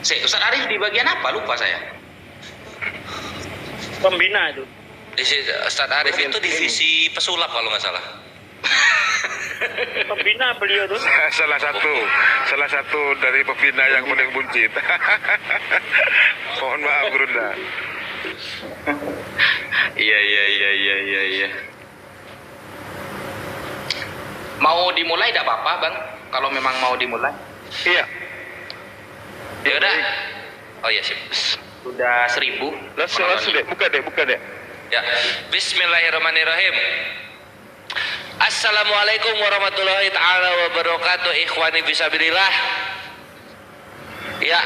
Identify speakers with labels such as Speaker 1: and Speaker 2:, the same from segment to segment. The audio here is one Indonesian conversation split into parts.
Speaker 1: Ustaz Arif di bagian apa? Lupa saya.
Speaker 2: Pembina itu.
Speaker 1: Ustaz Arif itu divisi pesulap kalau nggak salah.
Speaker 2: Pembina beliau tuh.
Speaker 3: salah satu dari pembina yang paling buncit. Mohon maaf Gurunda.
Speaker 1: Iya. Mau dimulai tidak apa-apa bang? Kalau memang mau dimulai.
Speaker 3: Iya.
Speaker 1: Ya udah. Oh iya sip. Sudah 1000.
Speaker 3: Langsung deh, buka deh.
Speaker 1: Ya. Bismillahirrahmanirrahim. Assalamualaikum warahmatullahi taala wabarakatuh. Ikhwani fisabilillah. Ya,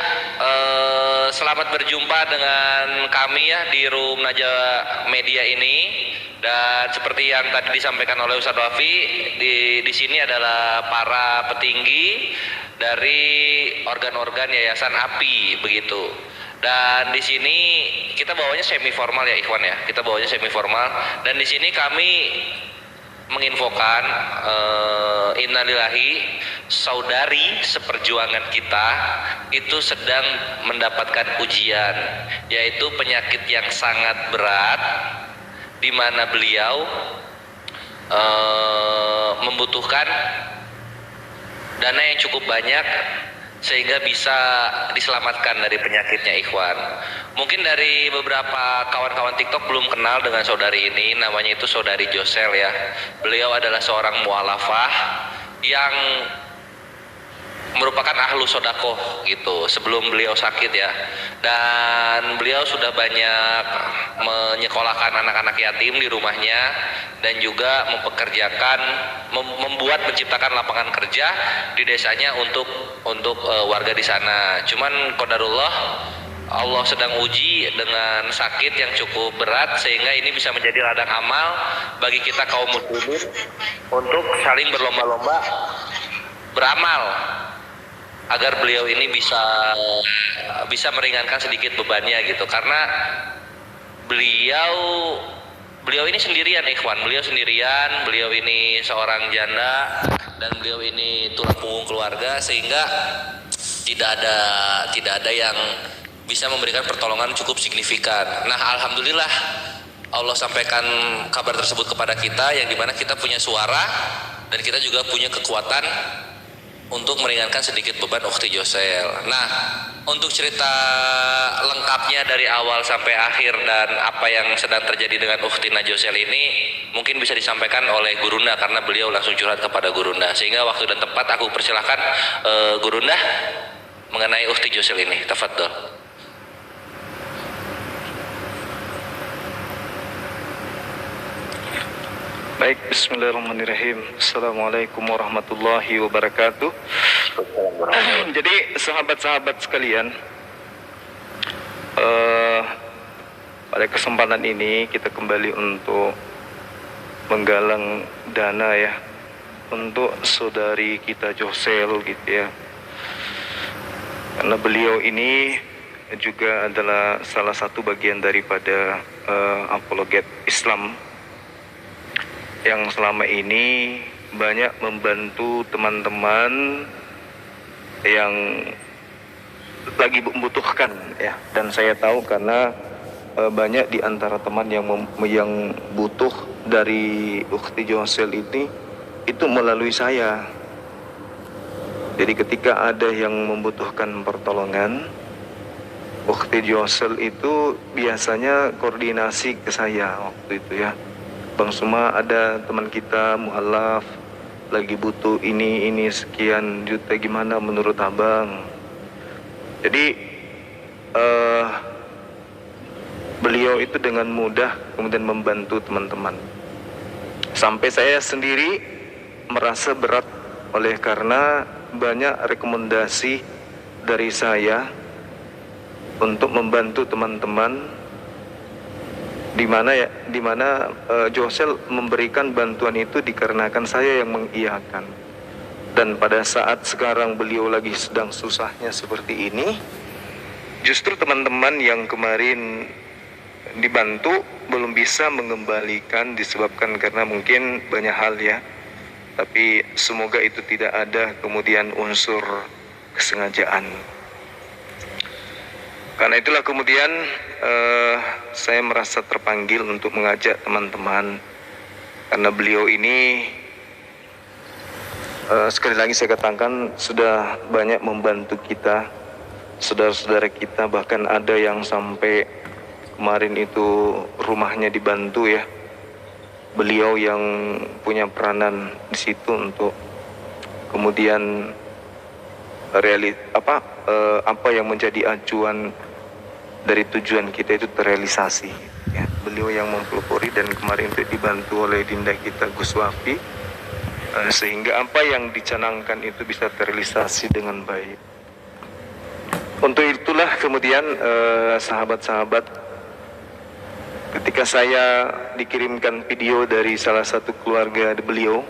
Speaker 1: selamat berjumpa dengan kami ya di Room Najwa Media ini. Dan seperti yang tadi disampaikan oleh Ustadz Wafi, di sini adalah para petinggi dari organ-organ Yayasan API begitu. Dan di sini kita bawanya semi formal ya Ikhwan ya. Kita bawanya semi formal dan di sini kami menginfokan innalillahi, saudari seperjuangan kita itu sedang mendapatkan ujian, yaitu penyakit yang sangat berat di mana beliau membutuhkan dana yang cukup banyak sehingga bisa diselamatkan dari penyakitnya Ikhwan. Mungkin dari beberapa kawan-kawan TikTok belum kenal dengan saudari ini, namanya itu saudari Josel ya. Beliau adalah seorang mualafah yang merupakan ahlu sodakoh gitu sebelum beliau sakit ya. Dan beliau sudah banyak menyekolahkan anak-anak yatim di rumahnya dan juga mempekerjakan, menciptakan lapangan kerja di desanya untuk warga di sana. Cuman qadarullah, Allah sedang uji dengan sakit yang cukup berat sehingga ini bisa menjadi ladang amal bagi kita kaum muslimin untuk saling berlomba-lomba beramal agar beliau ini bisa meringankan sedikit bebannya gitu. Karena beliau ini sendirian Ikhwan, beliau ini seorang janda dan beliau ini tulang punggung keluarga sehingga tidak ada yang bisa memberikan pertolongan cukup signifikan. Nah, alhamdulillah Allah sampaikan kabar tersebut kepada kita yang dimana kita punya suara dan kita juga punya kekuatan untuk meringankan sedikit beban Ukhti Josel. Nah, untuk cerita lengkapnya dari awal sampai akhir dan apa yang sedang terjadi dengan Ukhti Josel ini mungkin bisa disampaikan oleh Gurunda karena beliau langsung curhat kepada Gurunda. Sehingga waktu dan tempat aku persilahkan Gurunda mengenai Ukhti Josel ini. Tafadhol.
Speaker 3: Baik, bismillahirrahmanirrahim. Assalamualaikum warahmatullahi wabarakatuh. Jadi sahabat-sahabat sekalian, pada kesempatan ini kita kembali untuk menggalang dana ya untuk saudari kita Josel gitu ya. Karena beliau ini juga adalah salah satu bagian daripada apologet Islam yang selama ini banyak membantu teman-teman yang lagi membutuhkan ya. Dan saya tahu karena banyak di antara teman yang butuh dari Ukhti Josel ini itu melalui saya. Jadi ketika ada yang membutuhkan pertolongan, Ukhti Josel itu biasanya koordinasi ke saya waktu itu ya. Bang Suma, ada teman kita mualaf lagi butuh ini sekian juta, gimana menurut abang? Jadi beliau itu dengan mudah kemudian membantu teman-teman. Sampai saya sendiri merasa berat oleh karena banyak rekomendasi dari saya untuk membantu teman-teman, di mana Josel memberikan bantuan itu dikarenakan saya yang mengiyakan. Dan pada saat sekarang beliau lagi sedang susahnya seperti ini, justru teman-teman yang kemarin dibantu belum bisa mengembalikan disebabkan karena mungkin banyak hal ya. Tapi semoga itu tidak ada kemudian unsur kesengajaan. Karena itulah kemudian saya merasa terpanggil untuk mengajak teman-teman, karena beliau ini sekali lagi saya katakan sudah banyak membantu kita, saudara-saudara kita, bahkan ada yang sampai kemarin itu rumahnya dibantu ya. Beliau yang punya peranan di situ untuk kemudian apa yang menjadi acuan dari tujuan kita itu terrealisasi ya. Beliau yang mempelopori dan kemarin itu dibantu oleh Dinda kita Gus Wafi, sehingga apa yang dicanangkan itu bisa terrealisasi dengan baik. Untuk itulah kemudian sahabat-sahabat, ketika saya dikirimkan video dari salah satu keluarga beliau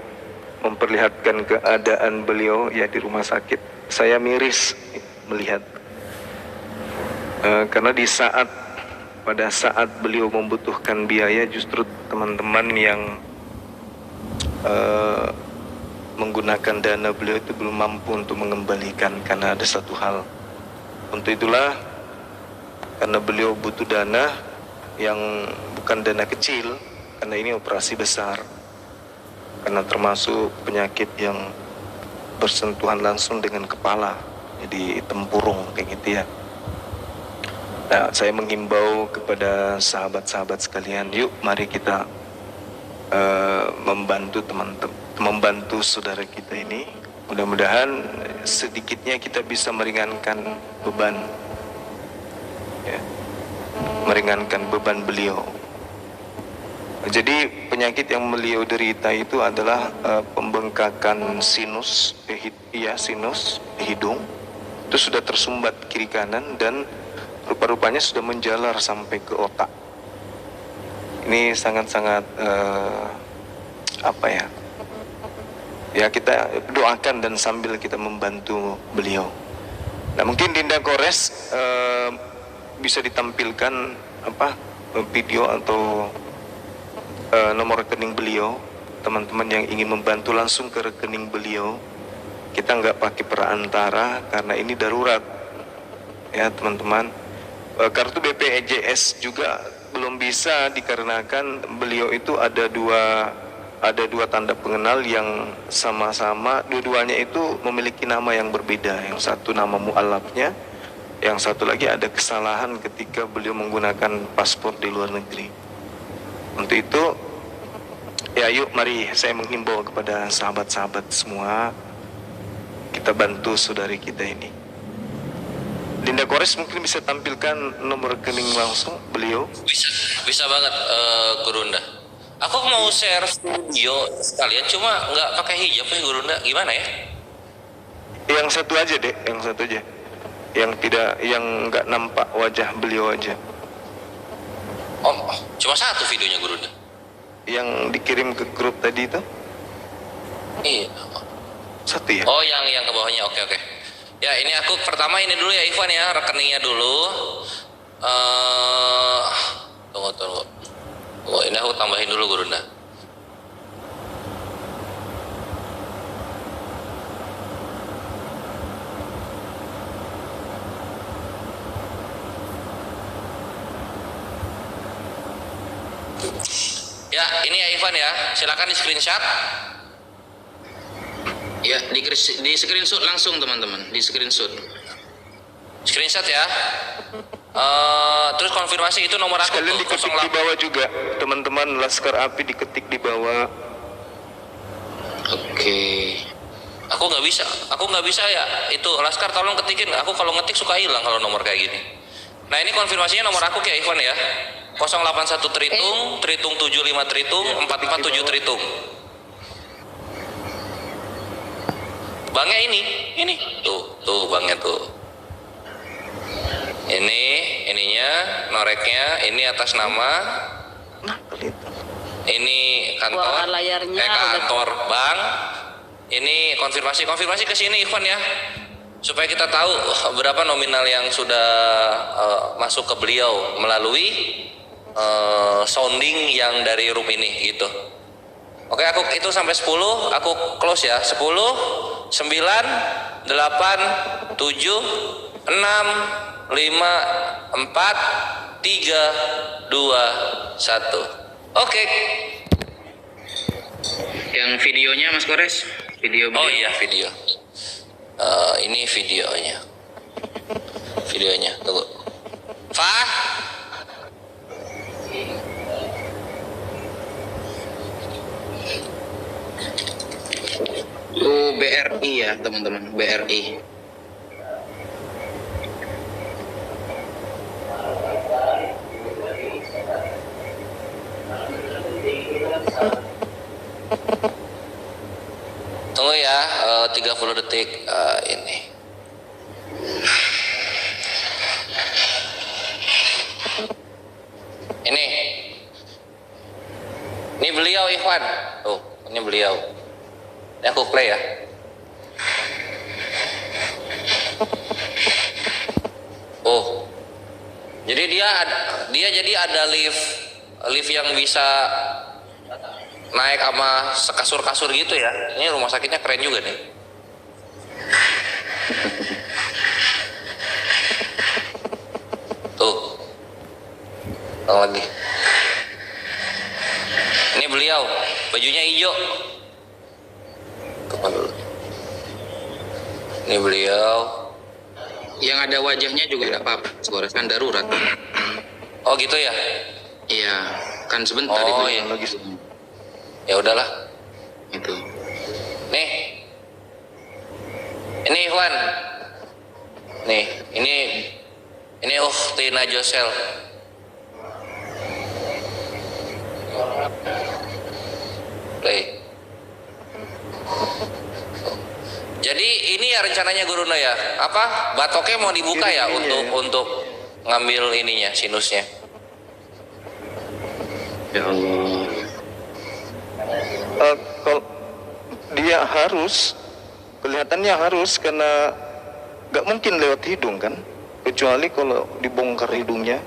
Speaker 3: memperlihatkan keadaan beliau ya di rumah sakit, saya miris melihat. Karena pada saat beliau membutuhkan biaya, justru teman-teman yang menggunakan dana beliau itu belum mampu untuk mengembalikan karena ada satu hal. Untuk itulah, karena beliau butuh dana yang bukan dana kecil, karena ini operasi besar, karena termasuk penyakit yang bersentuhan langsung dengan kepala, jadi tempurung kayak gitu ya. Nah, saya menghimbau kepada sahabat-sahabat sekalian, yuk mari kita membantu saudara kita ini. Mudah-mudahan sedikitnya kita bisa meringankan beban, ya, meringankan beban beliau. Jadi penyakit yang beliau derita itu adalah pembengkakan sinus di hidung. Itu sudah tersumbat kiri kanan dan rupa-rupanya sudah menjalar sampai ke otak. Ini sangat-sangat ya kita doakan dan sambil kita membantu beliau. Nah, mungkin Dinda Kores bisa ditampilkan video atau nomor rekening beliau. Teman-teman yang ingin membantu langsung ke rekening beliau. Kita nggak pakai perantara karena ini darurat ya teman-teman. Kartu BPJS juga belum bisa dikarenakan beliau itu ada dua tanda pengenal yang sama-sama, dua-duanya itu memiliki nama yang berbeda. Yang satu nama mu'alafnya, yang satu lagi ada kesalahan ketika beliau menggunakan paspor di luar negeri. Untuk itu ya yuk mari saya menghimbau kepada sahabat-sahabat semua, kita bantu saudari kita ini. Dinda Kores mungkin bisa tampilkan nomor rekening langsung beliau.
Speaker 1: Bisa banget Gurunda. Aku mau share video sekalian, cuma nggak pakai hijab ya Gurunda. Gimana ya?
Speaker 3: Yang satu aja deh, yang satu aja. Yang nggak nampak wajah beliau aja.
Speaker 1: Oh, cuma satu videonya Gurunda.
Speaker 3: Yang dikirim ke grup tadi itu?
Speaker 1: Iya.
Speaker 3: Satu ya?
Speaker 1: Oh, yang ke bawahnya. Oke. Ya, ini aku pertama ini dulu ya Ivan ya, rekeningnya dulu. Tunggu. Oh, ini aku tambahin dulu Gurunda. Ya, ini ya Ivan ya, silakan di screenshot.
Speaker 2: Ya, di screenshot langsung teman-teman, di screenshot.
Speaker 1: Screenshot ya. Terus konfirmasi itu nomor aku
Speaker 3: Sekalian diketik di bawah juga, teman-teman. Laskar Api diketik di bawah.
Speaker 2: Oke.
Speaker 1: Aku nggak bisa ya. Itu Laskar tolong ketikin. Aku kalau ngetik suka hilang kalau nomor kayak gini. Nah, ini konfirmasinya nomor aku kayak Ivan ya. 081 Tritung 75 Tritung 447 Tritung. Bangnya ini. Tuh bangnya tuh. Ininya, noreknya, ini atas nama. Ini kantor, kantor bank. Ini konfirmasi ke sini Ivan ya. Supaya kita tahu berapa nominal yang sudah masuk ke beliau melalui sounding yang dari room ini gitu. Oke, aku itu sampai 10, aku close ya. 10, 9, 8, 7, 6, 5, 5, 4, 3, 2, 1. Oke.
Speaker 2: Yang videonya Mas Kores, video
Speaker 1: Oh
Speaker 2: beliau.
Speaker 1: iya video. Ini videonya. Videonya, tunggu. Fah?
Speaker 2: BRI ya teman-teman, BRI.
Speaker 1: Tunggu ya, 30 detik ini. Ini. Ini beliau Ikhwan. Tuh, ini beliau. Ini aku play ya. Oh. Jadi dia jadi ada lift yang bisa naik sama sekasur-kasur gitu ya. Ini rumah sakitnya keren juga nih. Tuh. Lagi. Ini beliau, bajunya hijau. Kemana dulu? Ini beliau.
Speaker 2: Yang ada wajahnya juga tidak apa-apa, Mas Kores, kan darurat.
Speaker 1: Oh gitu ya?
Speaker 2: Iya, kan sebentar
Speaker 1: Oh,
Speaker 2: itu
Speaker 1: iya.
Speaker 2: lagi.
Speaker 1: Ya udahlah.
Speaker 2: Itu.
Speaker 1: Nih. Ini Ikhwan. Nih, ini Ukhti Najosel. Play. Jadi ini ya rencananya Gurunda ya. Apa? Batoknya mau dibuka ya
Speaker 3: Ini ya.
Speaker 1: untuk ngambil ininya, sinusnya.
Speaker 2: Ya Allah.
Speaker 3: Kalau dia harus, kelihatannya harus karena nggak mungkin lewat hidung kan, kecuali kalau dibongkar hidungnya.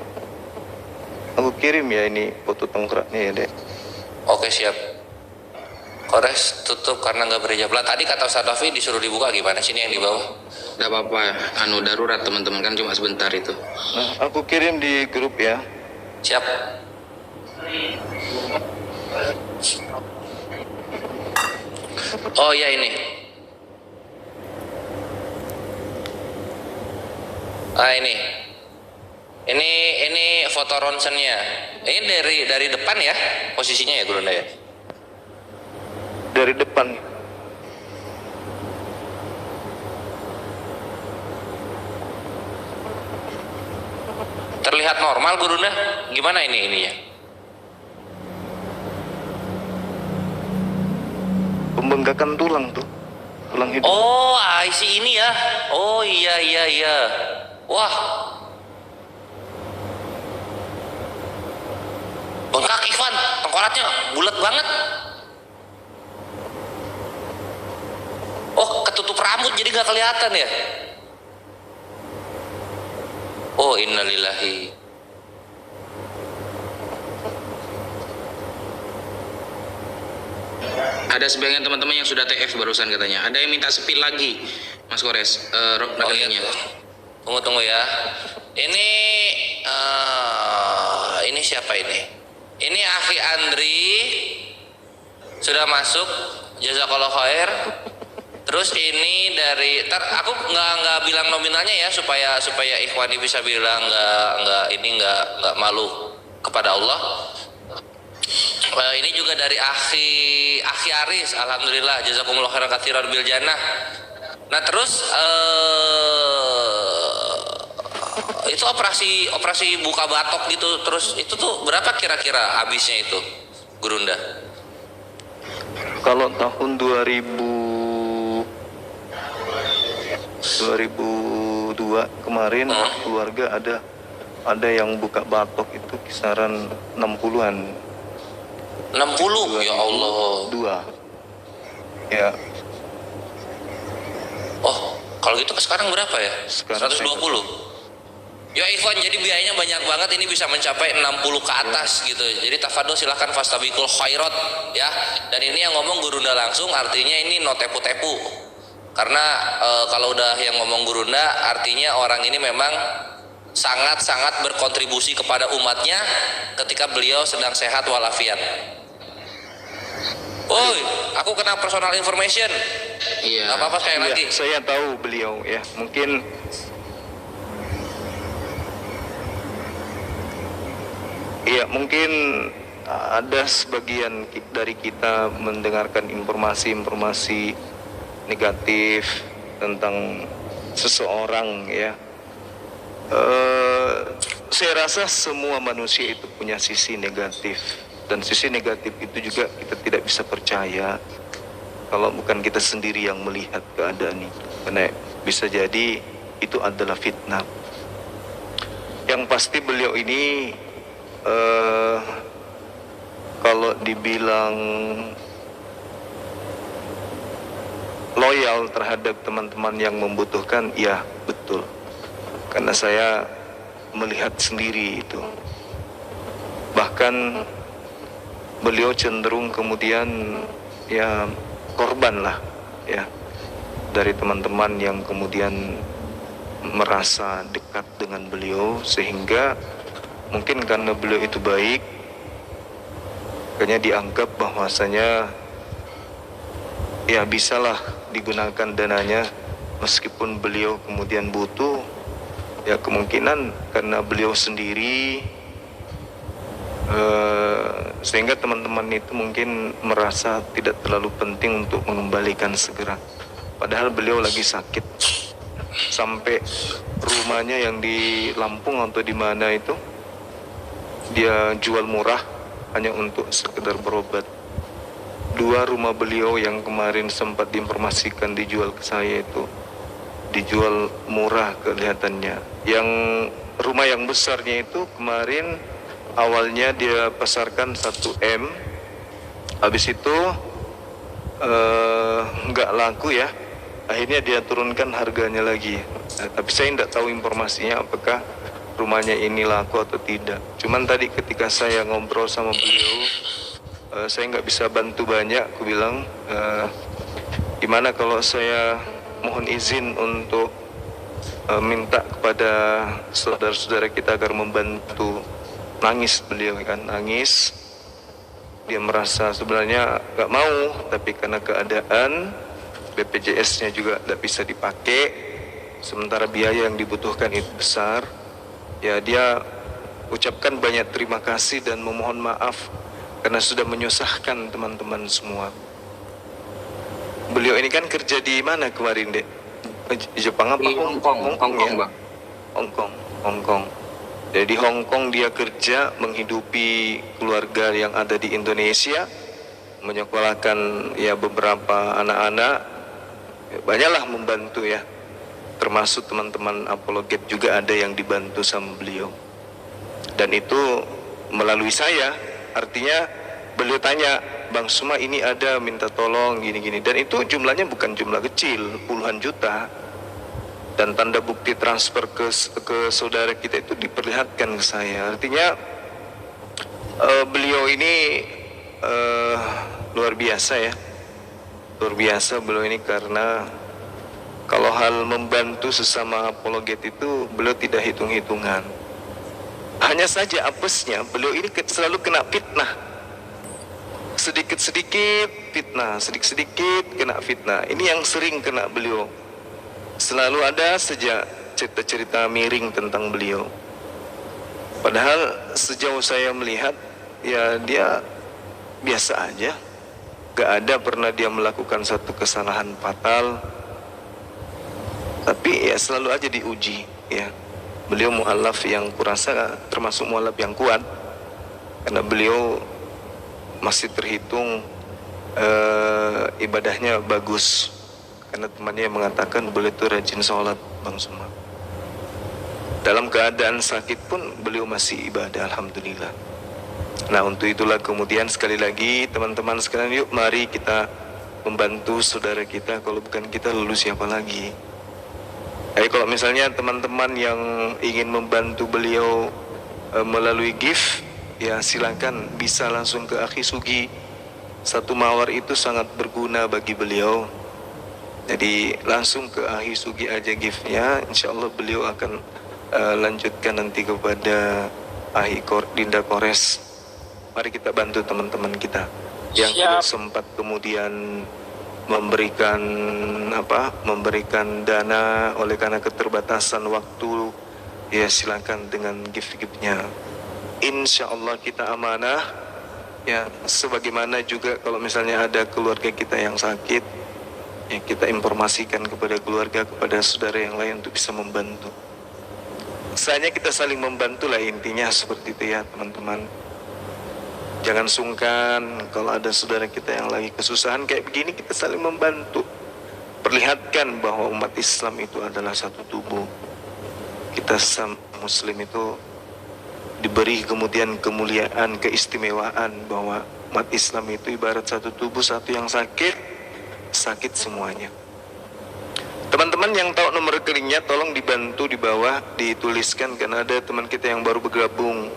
Speaker 3: Aku kirim ya ini foto tengkoraknya ya dek.
Speaker 1: Oke siap. Kores tutup karena nggak berhijab. Lah tadi kata Ustaz Davi disuruh dibuka gimana sini yang di bawah?
Speaker 2: Tidak apa-apa, anu darurat teman-teman, kan cuma sebentar itu.
Speaker 3: Nah, aku kirim di grup ya.
Speaker 1: Siap. Oh iya ini. Ini. Ini foto ronsennya. Ini dari depan ya posisinya ya Gurunda ya.
Speaker 3: Dari depan.
Speaker 1: Terlihat normal Gurunda. Gimana ini ininya?
Speaker 3: Pembengkakan tulang tuh, tulang hidung.
Speaker 1: Oh, I see ini ya. Oh iya iya iya. Wah. Bengkak Ivan, tengkoraknya bulat banget. Oh, ketutup rambut jadi nggak kelihatan ya. Oh, innalillahi.
Speaker 2: Ada sebagian teman-teman yang sudah TF barusan katanya. Ada yang minta sepil lagi, Mas Kores.
Speaker 1: Oh iya.
Speaker 2: Rekeningnya.
Speaker 1: Tunggu ya. Ini siapa ini? Ini Akhi Andri sudah masuk. Jazakallah khair. Terus ini dari aku nggak bilang nominalnya ya supaya Ikhwani bisa bilang nggak malu kepada Allah. Ini juga dari Akhi Aris, alhamdulillah jazakumullah khairan katsiran bil jannah. Nah terus itu operasi buka batok gitu, terus itu tuh berapa kira-kira habisnya itu Gurunda?
Speaker 3: Kalau tahun 2002 kemarin keluarga ada yang buka batok itu kisaran 60-an.
Speaker 1: 60 ya Allah.
Speaker 3: 2. Ya,
Speaker 1: Oh, kalau gitu sekarang berapa ya?
Speaker 3: Sekarang
Speaker 1: 120. Ya Ikhwan, jadi biayanya banyak banget, ini bisa mencapai 60 ke atas gitu. Jadi tafadhol silahkan fastabiqul khairat ya. Dan ini yang ngomong Gurunda langsung, artinya ini no tepu-tepu. Karena kalau udah yang ngomong Gurunda artinya orang ini memang sangat-sangat berkontribusi kepada umatnya ketika beliau sedang sehat walafiat. Oi, aku kena personal information.
Speaker 2: Iya.
Speaker 1: Gak apa-apa sekali lagi.
Speaker 3: Saya tahu beliau ya, mungkin ada sebagian dari kita mendengarkan informasi-informasi negatif tentang seseorang ya. Saya rasa semua manusia itu punya sisi negatif, dan sisi negatif itu juga kita tidak bisa percaya kalau bukan kita sendiri yang melihat keadaan itu, karena bisa jadi itu adalah fitnah. Yang pasti beliau ini kalau dibilang loyal terhadap teman-teman yang membutuhkan, ya betul, karena saya melihat sendiri itu. Bahkan beliau cenderung kemudian ya korban lah ya dari teman-teman yang kemudian merasa dekat dengan beliau, sehingga mungkin karena beliau itu baik, kayaknya dianggap bahwasanya ya bisalah digunakan dananya meskipun beliau kemudian butuh. Ya kemungkinan karena beliau sendiri sehingga teman-teman itu mungkin merasa tidak terlalu penting untuk mengembalikan segera, padahal beliau lagi sakit, sampai rumahnya yang di Lampung atau di mana itu dia jual murah hanya untuk sekedar berobat. 2 rumah beliau yang kemarin sempat diinformasikan dijual ke saya itu dijual murah kelihatannya. Yang rumah yang besarnya itu kemarin awalnya dia pasarkan 1 M, habis itu nggak laku ya, akhirnya dia turunkan harganya lagi. Tapi saya tidak tahu informasinya apakah rumahnya ini laku atau tidak. Cuman tadi ketika saya ngobrol sama beliau, saya nggak bisa bantu banyak. Aku bilang, gimana kalau saya mohon izin untuk minta kepada saudara-saudara kita agar membantu. Nangis beliau kan, nangis. Dia merasa sebenarnya nggak mau, tapi karena keadaan BPJS-nya juga tidak bisa dipakai, sementara biaya yang dibutuhkan itu besar. Ya dia ucapkan banyak terima kasih dan memohon maaf karena sudah menyusahkan teman-teman semua. Beliau ini kan kerja di mana kemarin, Dek? Jepang apa?
Speaker 2: Di Hong Kong, Bang.
Speaker 3: Hong Kong. Jadi di Hong Kong dia kerja menghidupi keluarga yang ada di Indonesia, menyekolahkan ya beberapa anak-anak, banyaklah membantu ya. Termasuk teman-teman apologet juga ada yang dibantu sama beliau. Dan itu melalui saya, artinya beliau tanya, Bang Suma ini ada minta tolong gini-gini, dan itu jumlahnya bukan jumlah kecil, puluhan juta. Dan tanda bukti transfer ke saudara kita itu diperlihatkan ke saya. Artinya beliau ini luar biasa ya, luar biasa beliau ini, karena kalau hal membantu sesama apologet itu beliau tidak hitung-hitungan. Hanya saja apesnya beliau ini selalu kena fitnah. Sedikit-sedikit fitnah, sedikit-sedikit kena fitnah. Ini yang sering kena beliau. Selalu ada sejak cerita-cerita miring tentang beliau. Padahal sejauh saya melihat, ya dia biasa aja. Gak ada pernah dia melakukan satu kesalahan fatal. Tapi ya selalu aja diuji ya. Beliau mu'alaf yang kurasa termasuk mu'alaf yang kuat, karena beliau masih terhitung ibadahnya bagus. Karena temannya mengatakan beliau itu rajin sholat, Bang Suma. Dalam keadaan sakit pun beliau masih ibadah, alhamdulillah. Nah untuk itulah kemudian sekali lagi teman-teman sekalian, yuk mari kita membantu saudara kita. Kalau bukan kita lalu siapa lagi? Kalau misalnya teman-teman yang ingin membantu beliau melalui gift, ya silakan bisa langsung ke Akhi Sugi. 1 mawar itu sangat berguna bagi beliau. Jadi langsung ke Akhi Sugi aja giftnya, insya Allah beliau akan lanjutkan nanti kepada Dinda Kores. Mari kita bantu teman-teman kita yang tidak sempat kemudian memberikan dana oleh karena keterbatasan waktu. Ya, silakan dengan gift-giftnya. Insya Allah kita amanah. Ya, sebagaimana juga kalau misalnya ada keluarga kita yang sakit, ya kita informasikan kepada keluarga, kepada saudara yang lain untuk bisa membantu. Misalnya kita saling membantu lah, intinya seperti itu ya teman-teman. Jangan sungkan kalau ada saudara kita yang lagi kesusahan kayak begini, kita saling membantu. Perlihatkan bahwa umat Islam itu adalah satu tubuh. Kita Muslim itu diberi kemudian kemuliaan, keistimewaan bahwa umat Islam itu ibarat satu tubuh, satu yang sakit semuanya. Teman-teman yang tahu nomor rekeningnya tolong dibantu di bawah dituliskan, karena ada teman kita yang baru bergabung.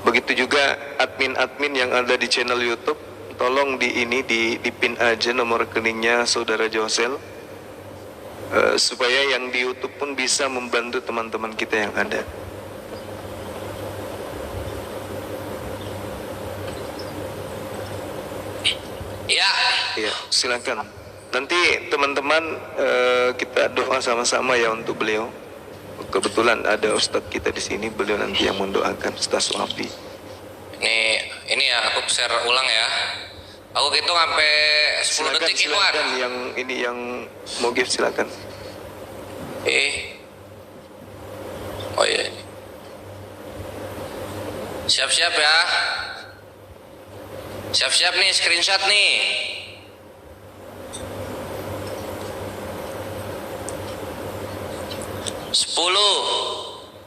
Speaker 3: Begitu juga admin-admin yang ada di channel YouTube, tolong di pin aja nomor rekeningnya saudara Josel, supaya yang di YouTube pun bisa membantu teman-teman kita yang ada. Ya, silakan. Nanti teman-teman kita doa sama-sama ya untuk beliau. Kebetulan ada Ustadz kita di sini, beliau nanti yang mendoakan, Ustadz Wafi.
Speaker 1: Ini ya, aku share ulang ya. Aku hitung sampai 10 detik Ikhwan.
Speaker 3: Silakan yang mau gift silakan.
Speaker 1: Oh iya. Siap-siap ya. Siap-siap nih, screenshot nih. 10,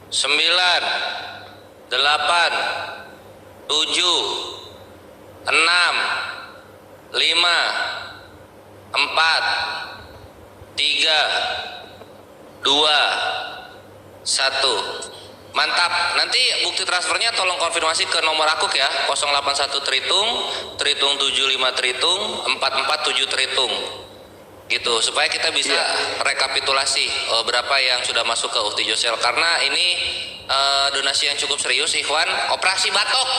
Speaker 1: 9, 8, 7, 6, 5, 4, 3, 2, 1. Mantap. Nanti bukti transfernya tolong konfirmasi ke nomor aku ya, 081 Tritung 75 Tritung 447 Tritung. Gitu, supaya kita bisa rekapitulasi berapa yang sudah masuk ke Ukti Josel, karena ini donasi yang cukup serius Ikhwan. Operasi batok,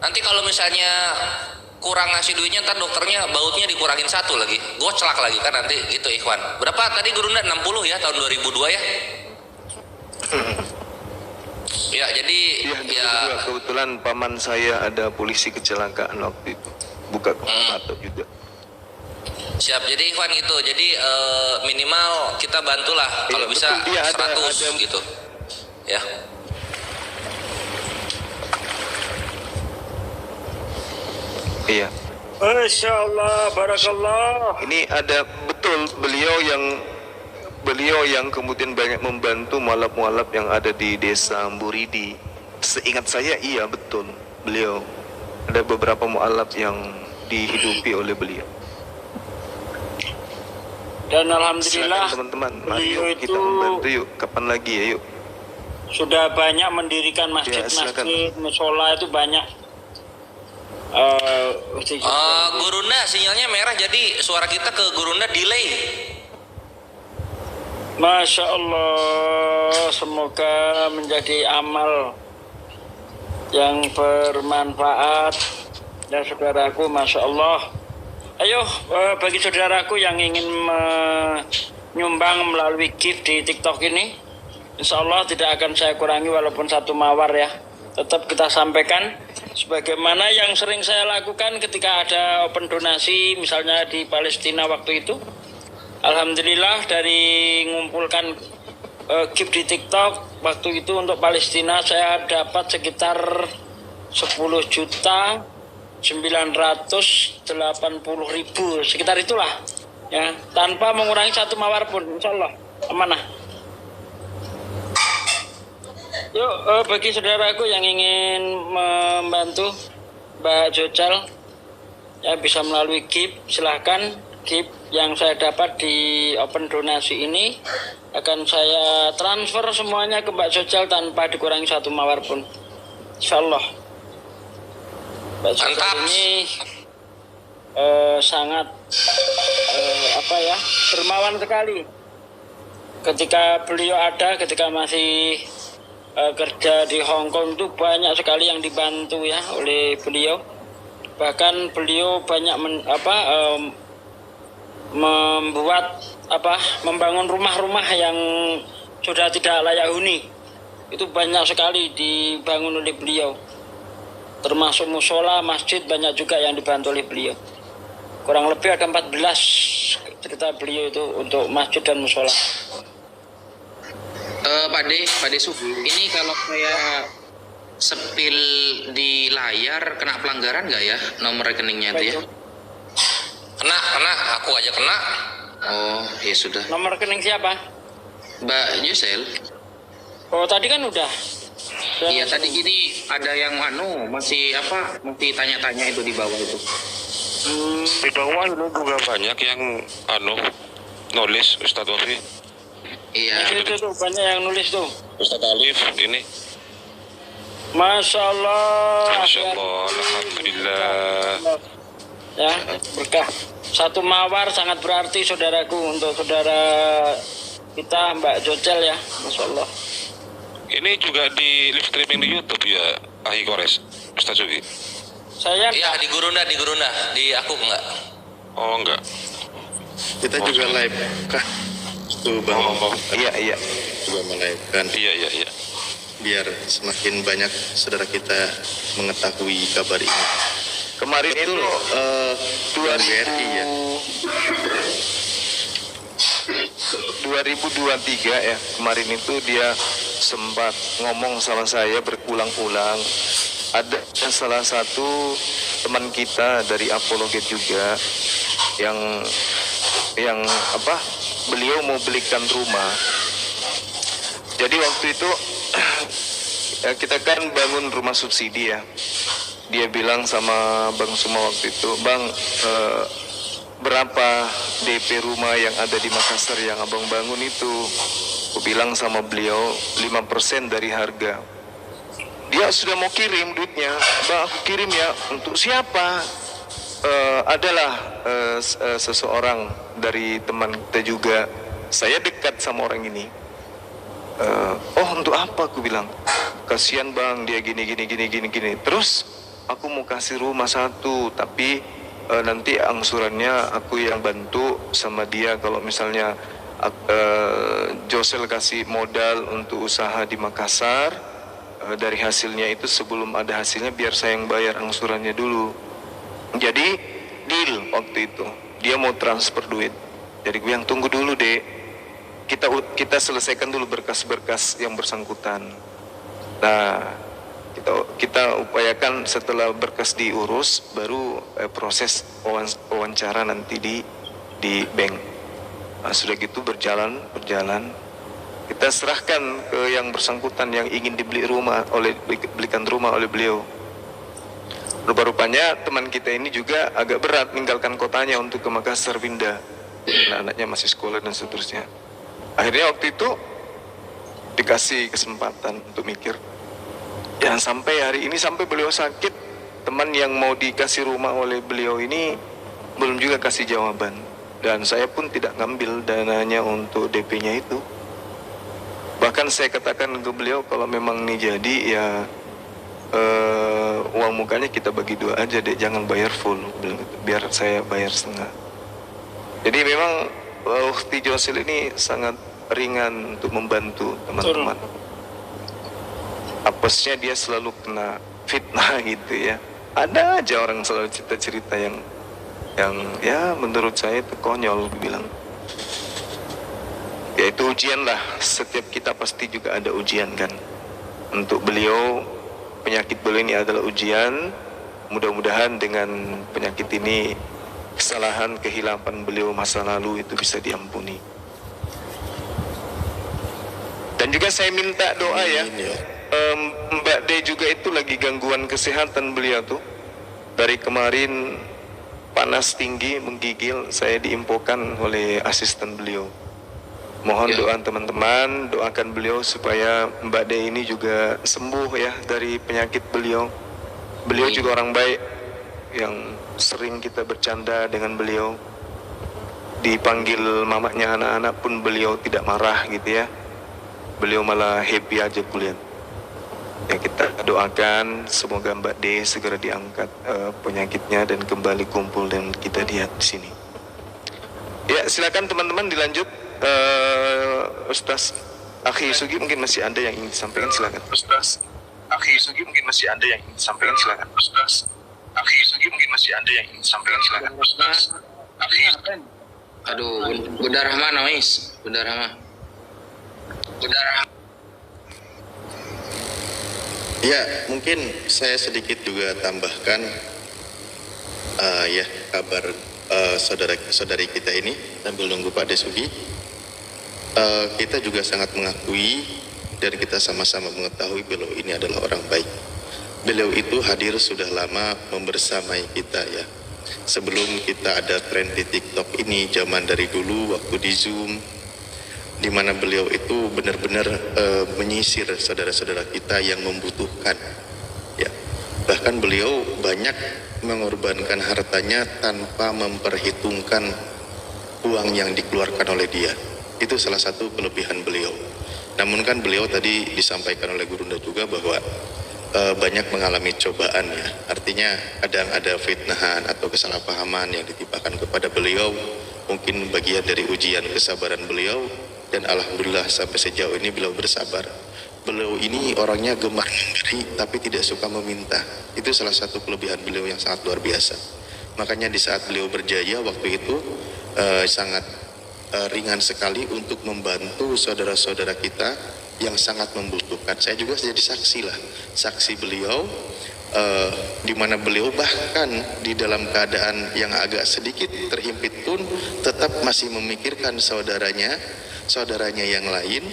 Speaker 1: nanti kalau misalnya kurang ngasih duitnya, ntar dokternya bautnya dikurangin 1 lagi, goclak lagi kan nanti gitu Ikhwan. Berapa tadi Gurunda? 60 ya, tahun 2002 ya. Ya, jadi
Speaker 3: kebetulan paman saya ada polisi kecelakaan waktu itu, buka batok juga.
Speaker 1: Siap, jadi Ikhwan gitu. Jadi minimal kita bantulah kalau bisa
Speaker 3: betul,
Speaker 1: 100 gitu. Ya.
Speaker 3: Iya.
Speaker 4: Masya Allah, barakallah.
Speaker 3: Ini ada betul beliau yang kemudian banyak membantu mualaf-mualaf yang ada di desa Mburidi. Seingat saya iya betul, beliau ada beberapa mualaf yang dihidupi oleh beliau.
Speaker 4: Dan alhamdulillah
Speaker 3: teman-teman,
Speaker 4: beliau
Speaker 3: mari kita membantu yuk. Kapan lagi ya yuk.
Speaker 4: Sudah banyak mendirikan masjid-masjid, musola itu banyak.
Speaker 1: Gurunda sinyalnya merah, jadi suara kita ke Gurunda delay.
Speaker 4: Masya Allah, semoga menjadi amal yang bermanfaat. Dan saudaraku, Masya Allah, ayo bagi saudaraku yang ingin menyumbang melalui gift di TikTok ini, insya Allah tidak akan saya kurangi walaupun 1 mawar ya. Tetap kita sampaikan sebagaimana yang sering saya lakukan ketika ada open donasi, misalnya di Palestina waktu itu. Alhamdulillah dari ngumpulkan gift di TikTok waktu itu untuk Palestina, saya dapat sekitar 10.980.000, sekitar itulah ya, tanpa mengurangi 1 mawar pun, insya Allah amanah. Yuk, bagi saudaraku yang ingin membantu Mbak Josel ya, bisa melalui gift, silahkan. Gift yang saya dapat di open donasi ini akan saya transfer semuanya ke Mbak Josel tanpa dikurangi 1 mawar pun, insya Allah. Mbak Josel ini sangat dermawan sekali. ketika beliau ada, ketika masih kerja di Hong Kong itu banyak sekali yang dibantu ya oleh beliau. Bahkan beliau banyak membangun rumah-rumah yang sudah tidak layak huni. Itu banyak sekali dibangun oleh beliau. Termasuk musola, masjid banyak juga yang dibantu oleh beliau. Kurang lebih ada 14 cerita beliau itu untuk masjid dan musola.
Speaker 2: Pak De Suf, ini kalau saya sepil di layar kena pelanggaran nggak ya nomor rekeningnya itu ya?
Speaker 1: Kena, aku aja kena.
Speaker 2: Oh, ya sudah.
Speaker 4: Nomor rekening siapa?
Speaker 2: Mbak Yusel.
Speaker 4: Oh, tadi kan udah.
Speaker 2: Iya, tadi gini ada yang masih tanya-tanya itu di bawah itu.
Speaker 5: Di bawah itu juga banyak yang nulis Ustadz Wafi,
Speaker 2: Iya.
Speaker 4: Itu tuh banyak yang nulis tuh.
Speaker 5: Ustadz Alif ini.
Speaker 4: Masya Allah.
Speaker 5: Masya Allah, alhamdulillah.
Speaker 4: Ya, berkah. Satu mawar sangat berarti saudaraku, untuk saudara kita Mbak Jocel ya. Masya Allah.
Speaker 5: Ini juga di live streaming di YouTube ya, Ahi Kores, Ustadz Zuki.
Speaker 4: Saya
Speaker 1: Iya, di Gurunda, di aku enggak.
Speaker 5: Oh enggak.
Speaker 6: Kita juga live kah? Tuh Bang,
Speaker 3: Iya.
Speaker 6: juga melive kan,
Speaker 5: Iya.
Speaker 6: biar semakin banyak saudara kita mengetahui kabar ini.
Speaker 3: Kemarin itu
Speaker 6: Bang BRI ya.
Speaker 3: 2023 ya, kemarin itu dia sempat ngomong sama saya berulang-ulang. Ada salah satu teman kita dari Apologet juga yang beliau mau belikan rumah. Jadi waktu itu ya, kita kan bangun rumah subsidi ya. Dia bilang sama Bang Suma waktu itu, Bang, berapa DP rumah yang ada di Makassar yang abang bangun itu? Aku bilang sama beliau 5% dari harga. Dia sudah mau kirim duitnya, Bang aku kirim ya. Untuk siapa? Adalah seseorang dari teman kita juga. Saya dekat sama orang ini. Oh untuk apa? Aku bilang, kasihan bang dia gini. Terus aku mau kasih rumah satu, tapi nanti angsurannya aku yang bantu sama dia. Kalau misalnya Josel kasih modal untuk usaha di Makassar, dari hasilnya itu sebelum ada hasilnya biar saya yang bayar angsurannya dulu. Jadi deal waktu itu, dia mau transfer duit. Jadi gue yang tunggu dulu dek, kita selesaikan dulu berkas-berkas yang bersangkutan. Nah kita upayakan setelah berkas diurus baru proses wawancara nanti di bank. Nah, sudah gitu berjalan kita serahkan ke yang bersangkutan yang ingin belikan rumah oleh beliau. Rupa-rupanya teman kita ini juga agak berat meninggalkan kotanya untuk ke Makassar pindah. Nah, anaknya masih sekolah dan seterusnya. Akhirnya waktu itu dikasih kesempatan untuk mikir. Ya sampai hari ini, sampai beliau sakit, teman yang mau dikasih rumah oleh beliau ini belum juga kasih jawaban. Dan saya pun tidak ngambil dananya untuk DP-nya itu. Bahkan saya katakan ke beliau, kalau memang ini jadi ya uang mukanya kita bagi dua aja deh, jangan bayar full, biar saya bayar setengah. Jadi memang Ukti Josel ini sangat ringan untuk membantu teman-teman. Apesnya dia selalu kena fitnah gitu ya. Ada aja orang selalu cerita-cerita yang ya menurut saya itu konyol bilang. Ya itu ujian lah, setiap kita pasti juga ada ujian kan. Untuk beliau, penyakit beliau ini adalah ujian. Mudah-mudahan dengan penyakit ini kesalahan, kehilapan beliau masa lalu itu bisa diampuni. Dan juga saya minta doa ya, Mbak D juga itu lagi gangguan kesehatan beliau tuh. Dari kemarin panas tinggi, menggigil, saya diinfokan oleh asisten beliau. Mohon doa teman-teman, doakan beliau supaya Mbak D ini juga sembuh ya dari penyakit beliau. Beliau juga orang baik yang sering kita bercanda dengan beliau. dipanggil mamanya anak-anak pun beliau tidak marah gitu ya. Beliau malah happy aja kuliah. Ya, kita doakan semoga Mbak D segera diangkat penyakitnya dan kembali kumpul dan kita lihat di sini. Ya, silakan teman-teman dilanjut. Ustaz Akhi Sugi mungkin masih ada yang ingin disampaikan, silakan. Ustaz Akhi Sugi mungkin masih ada yang ingin disampaikan, silakan. Ustaz Akhi Sugi mungkin masih ada yang ingin disampaikan, silakan. Ustaz Akhi.
Speaker 2: Aduh, Bunda Rahma nangis. Bunda Rahma.
Speaker 6: Ya, mungkin saya sedikit juga tambahkan ya kabar saudara-saudari kita ini sambil nunggu Pak Desugi. Kita juga sangat mengakui dan kita sama-sama mengetahui beliau ini adalah orang baik. Beliau itu hadir sudah lama membersamai kita ya. Sebelum kita ada tren di TikTok ini, zaman dari dulu waktu di Zoom, di mana beliau itu benar-benar menyisir saudara-saudara kita yang membutuhkan. Ya, bahkan beliau banyak mengorbankan hartanya tanpa memperhitungkan uang yang dikeluarkan oleh dia. Itu salah satu kelebihan beliau. Namun kan beliau tadi disampaikan oleh Gurunda juga bahwa banyak mengalami cobaan ya. Artinya kadang ada fitnahan atau kesalahpahaman yang ditimpakan kepada beliau. Mungkin bagian dari ujian kesabaran beliau. Dan alhamdulillah sampai sejauh ini beliau bersabar. Beliau ini orangnya gemar memberi tapi tidak suka meminta. Itu salah satu kelebihan beliau yang sangat luar biasa. Makanya di saat beliau berjaya waktu itu sangat ringan sekali untuk membantu saudara-saudara kita yang sangat membutuhkan. Saya juga jadi saksi lah, saksi beliau di mana beliau bahkan di dalam keadaan yang agak sedikit terhimpit pun tetap masih memikirkan saudaranya yang lain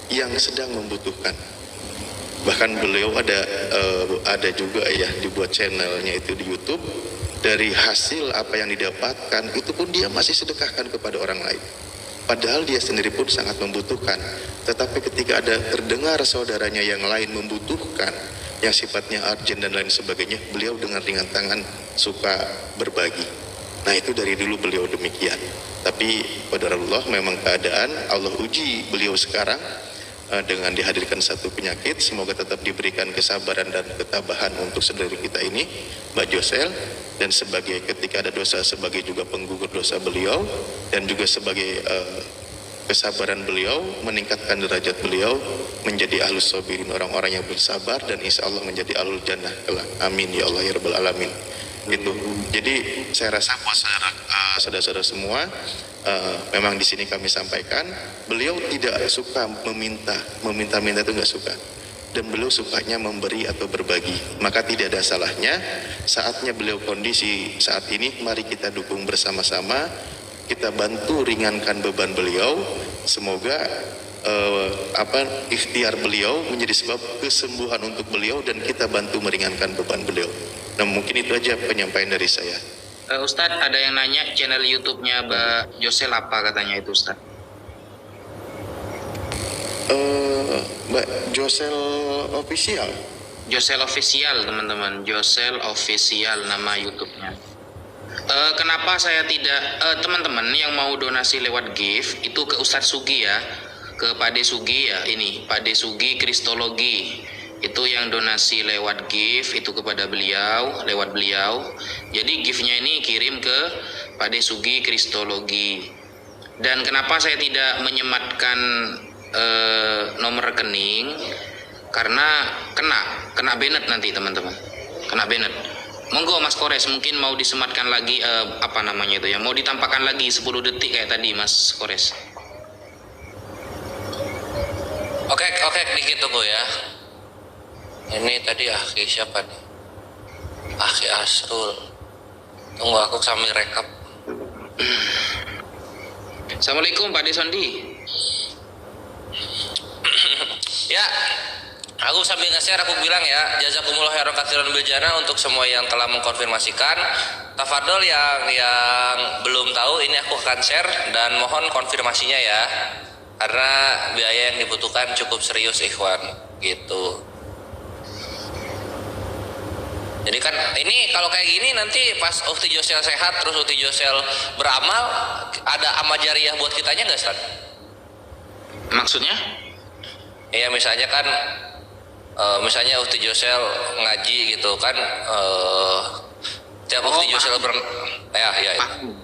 Speaker 6: yang sedang membutuhkan. Bahkan beliau ada juga ya dibuat channelnya itu di YouTube. Dari hasil apa yang didapatkan itu pun dia masih sedekahkan kepada orang lain. Padahal dia sendiri pun sangat membutuhkan. Tetapi ketika ada terdengar saudaranya yang lain membutuhkan, yang sifatnya urgent dan lain sebagainya, beliau dengan ringan tangan suka berbagi. Nah itu dari dulu beliau demikian. Tapi pada Allah memang keadaan Allah uji beliau sekarang dengan dihadirkan satu penyakit. Semoga tetap diberikan kesabaran dan ketabahan untuk saudara kita ini, Mbak Josel. Dan sebagai ketika ada dosa sebagai juga penggugur dosa beliau dan juga sebagai kesabaran beliau meningkatkan derajat beliau menjadi ahlus sabirin, orang-orang yang bersabar dan insya Allah menjadi ahlul jannah kelak. Amin ya Allah ya rabbal alamin. Gitu. Jadi saya rasa buat saudara-saudara semua memang di sini kami sampaikan beliau tidak suka meminta itu nggak suka. Dan beliau sukanya memberi atau berbagi. Maka tidak ada salahnya saatnya beliau kondisi saat ini, mari kita dukung bersama-sama, kita bantu ringankan beban beliau. Semoga ikhtiar beliau menjadi sebab kesembuhan untuk beliau dan kita bantu meringankan beban beliau. Nah mungkin itu aja penyampaian dari saya.
Speaker 2: Ustadz, ada yang nanya channel YouTube-nya Mbak Josel apa katanya itu Ustadz?
Speaker 6: Mbak Josel Official.
Speaker 2: Josel Official teman-teman, Josel Official nama YouTube-nya. Kenapa saya tidak teman-teman yang mau donasi lewat gift itu ke Ustadz Sugi ya, ke Pak De Sugi ya, ini Pak De Sugi Kristologi itu yang donasi lewat gift itu kepada beliau, lewat beliau. Jadi giftnya ini kirim ke Pak De Sugi Kristologi. Dan kenapa saya tidak menyematkan nomor rekening, karena kena banned nanti teman-teman, kena banned. Monggo Mas Kores mungkin mau disematkan lagi apa namanya itu ya, mau ditampakkan lagi 10 detik kayak tadi Mas Kores.
Speaker 1: Oke, dikit tunggu ya. Ini tadi Akhi siapa nih? Akhi Asrul. Tunggu aku sambil rekap.
Speaker 2: Assalamualaikum Pak Desondi.
Speaker 1: Ya, aku sambil nge-share aku bilang ya, jazakumullah khairan katsiran bil jannah untuk semua yang telah mengkonfirmasikan. Tafadhol yang belum tahu ini aku akan share dan mohon konfirmasinya ya. Karena biaya yang dibutuhkan cukup serius ikhwan gitu. Jadi kan ini kalau kayak gini nanti pas Ukti Josel sehat terus Ukti Josel beramal, ada amal jariah buat kitanya nggak, Ustaz?
Speaker 2: Maksudnya?
Speaker 1: Iya, misalnya kan misalnya Ukti Josel ngaji gitu kan, tiap Ukti Josel ya.
Speaker 2: Paham.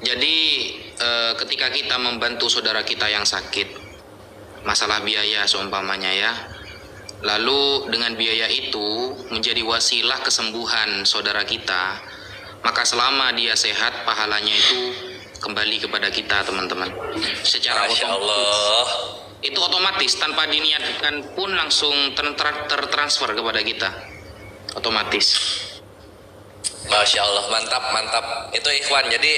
Speaker 2: Jadi ketika kita membantu saudara kita yang sakit, masalah biaya seumpamanya ya, lalu dengan biaya itu menjadi wasilah kesembuhan saudara kita, maka selama dia sehat pahalanya itu kembali kepada kita, teman-teman. Secara
Speaker 1: Masya
Speaker 2: otomatis.
Speaker 1: Allah.
Speaker 2: Itu otomatis tanpa diniatkan pun langsung tertransfer kepada kita. Otomatis.
Speaker 1: Masya Allah, mantap. Itu ikhwan, jadi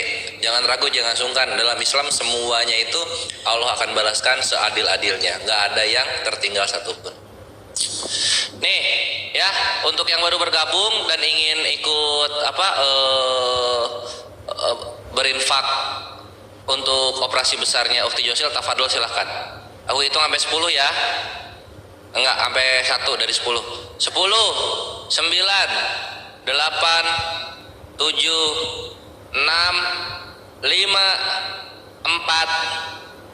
Speaker 1: jangan ragu, jangan sungkan. Dalam Islam semuanya itu Allah akan balaskan seadil-adilnya. Nggak ada yang tertinggal satupun. Nih, ya, untuk yang baru bergabung dan ingin ikut berinfak untuk operasi besarnya Ukti Josel, tafadhol silahkan. Aku hitung sampai 10 ya. Enggak, sampai 1 dari 10. 10, 9, 8, 7, 6, 5, 4,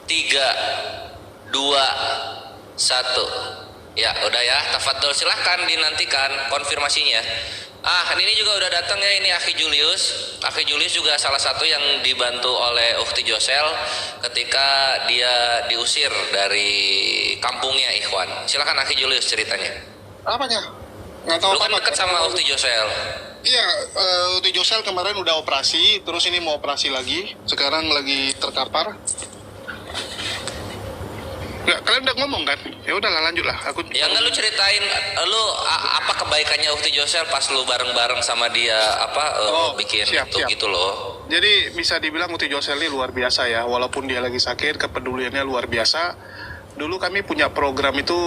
Speaker 1: 3, 2, 1. Ya, udah ya, tafadhol silahkan dinantikan konfirmasinya. Ini juga udah datang ya, ini Akhi Julius. Akhi Julius juga salah satu yang dibantu oleh Ukti Josel ketika dia diusir dari kampungnya, ikhwan. Silakan Akhi Julius ceritanya.
Speaker 7: Apanya? Nggak tahu
Speaker 1: Lu kan
Speaker 7: apa.
Speaker 1: deket sama Ukti Josel.
Speaker 7: Iya, Ukti Josel kemarin udah operasi, terus ini mau operasi lagi. Sekarang lagi terkapar. Ya, kalian udah ngomong kan? Ya udahlah, lanjut lah.
Speaker 1: Ya enggak, lu ceritain apa kebaikannya Ukti Josel pas lu bareng-bareng sama dia bikin
Speaker 7: siap.
Speaker 1: gitu loh.
Speaker 7: Jadi bisa dibilang Ukti Josel ini luar biasa ya. Walaupun dia lagi sakit, kepeduliannya luar biasa. Dulu kami punya program itu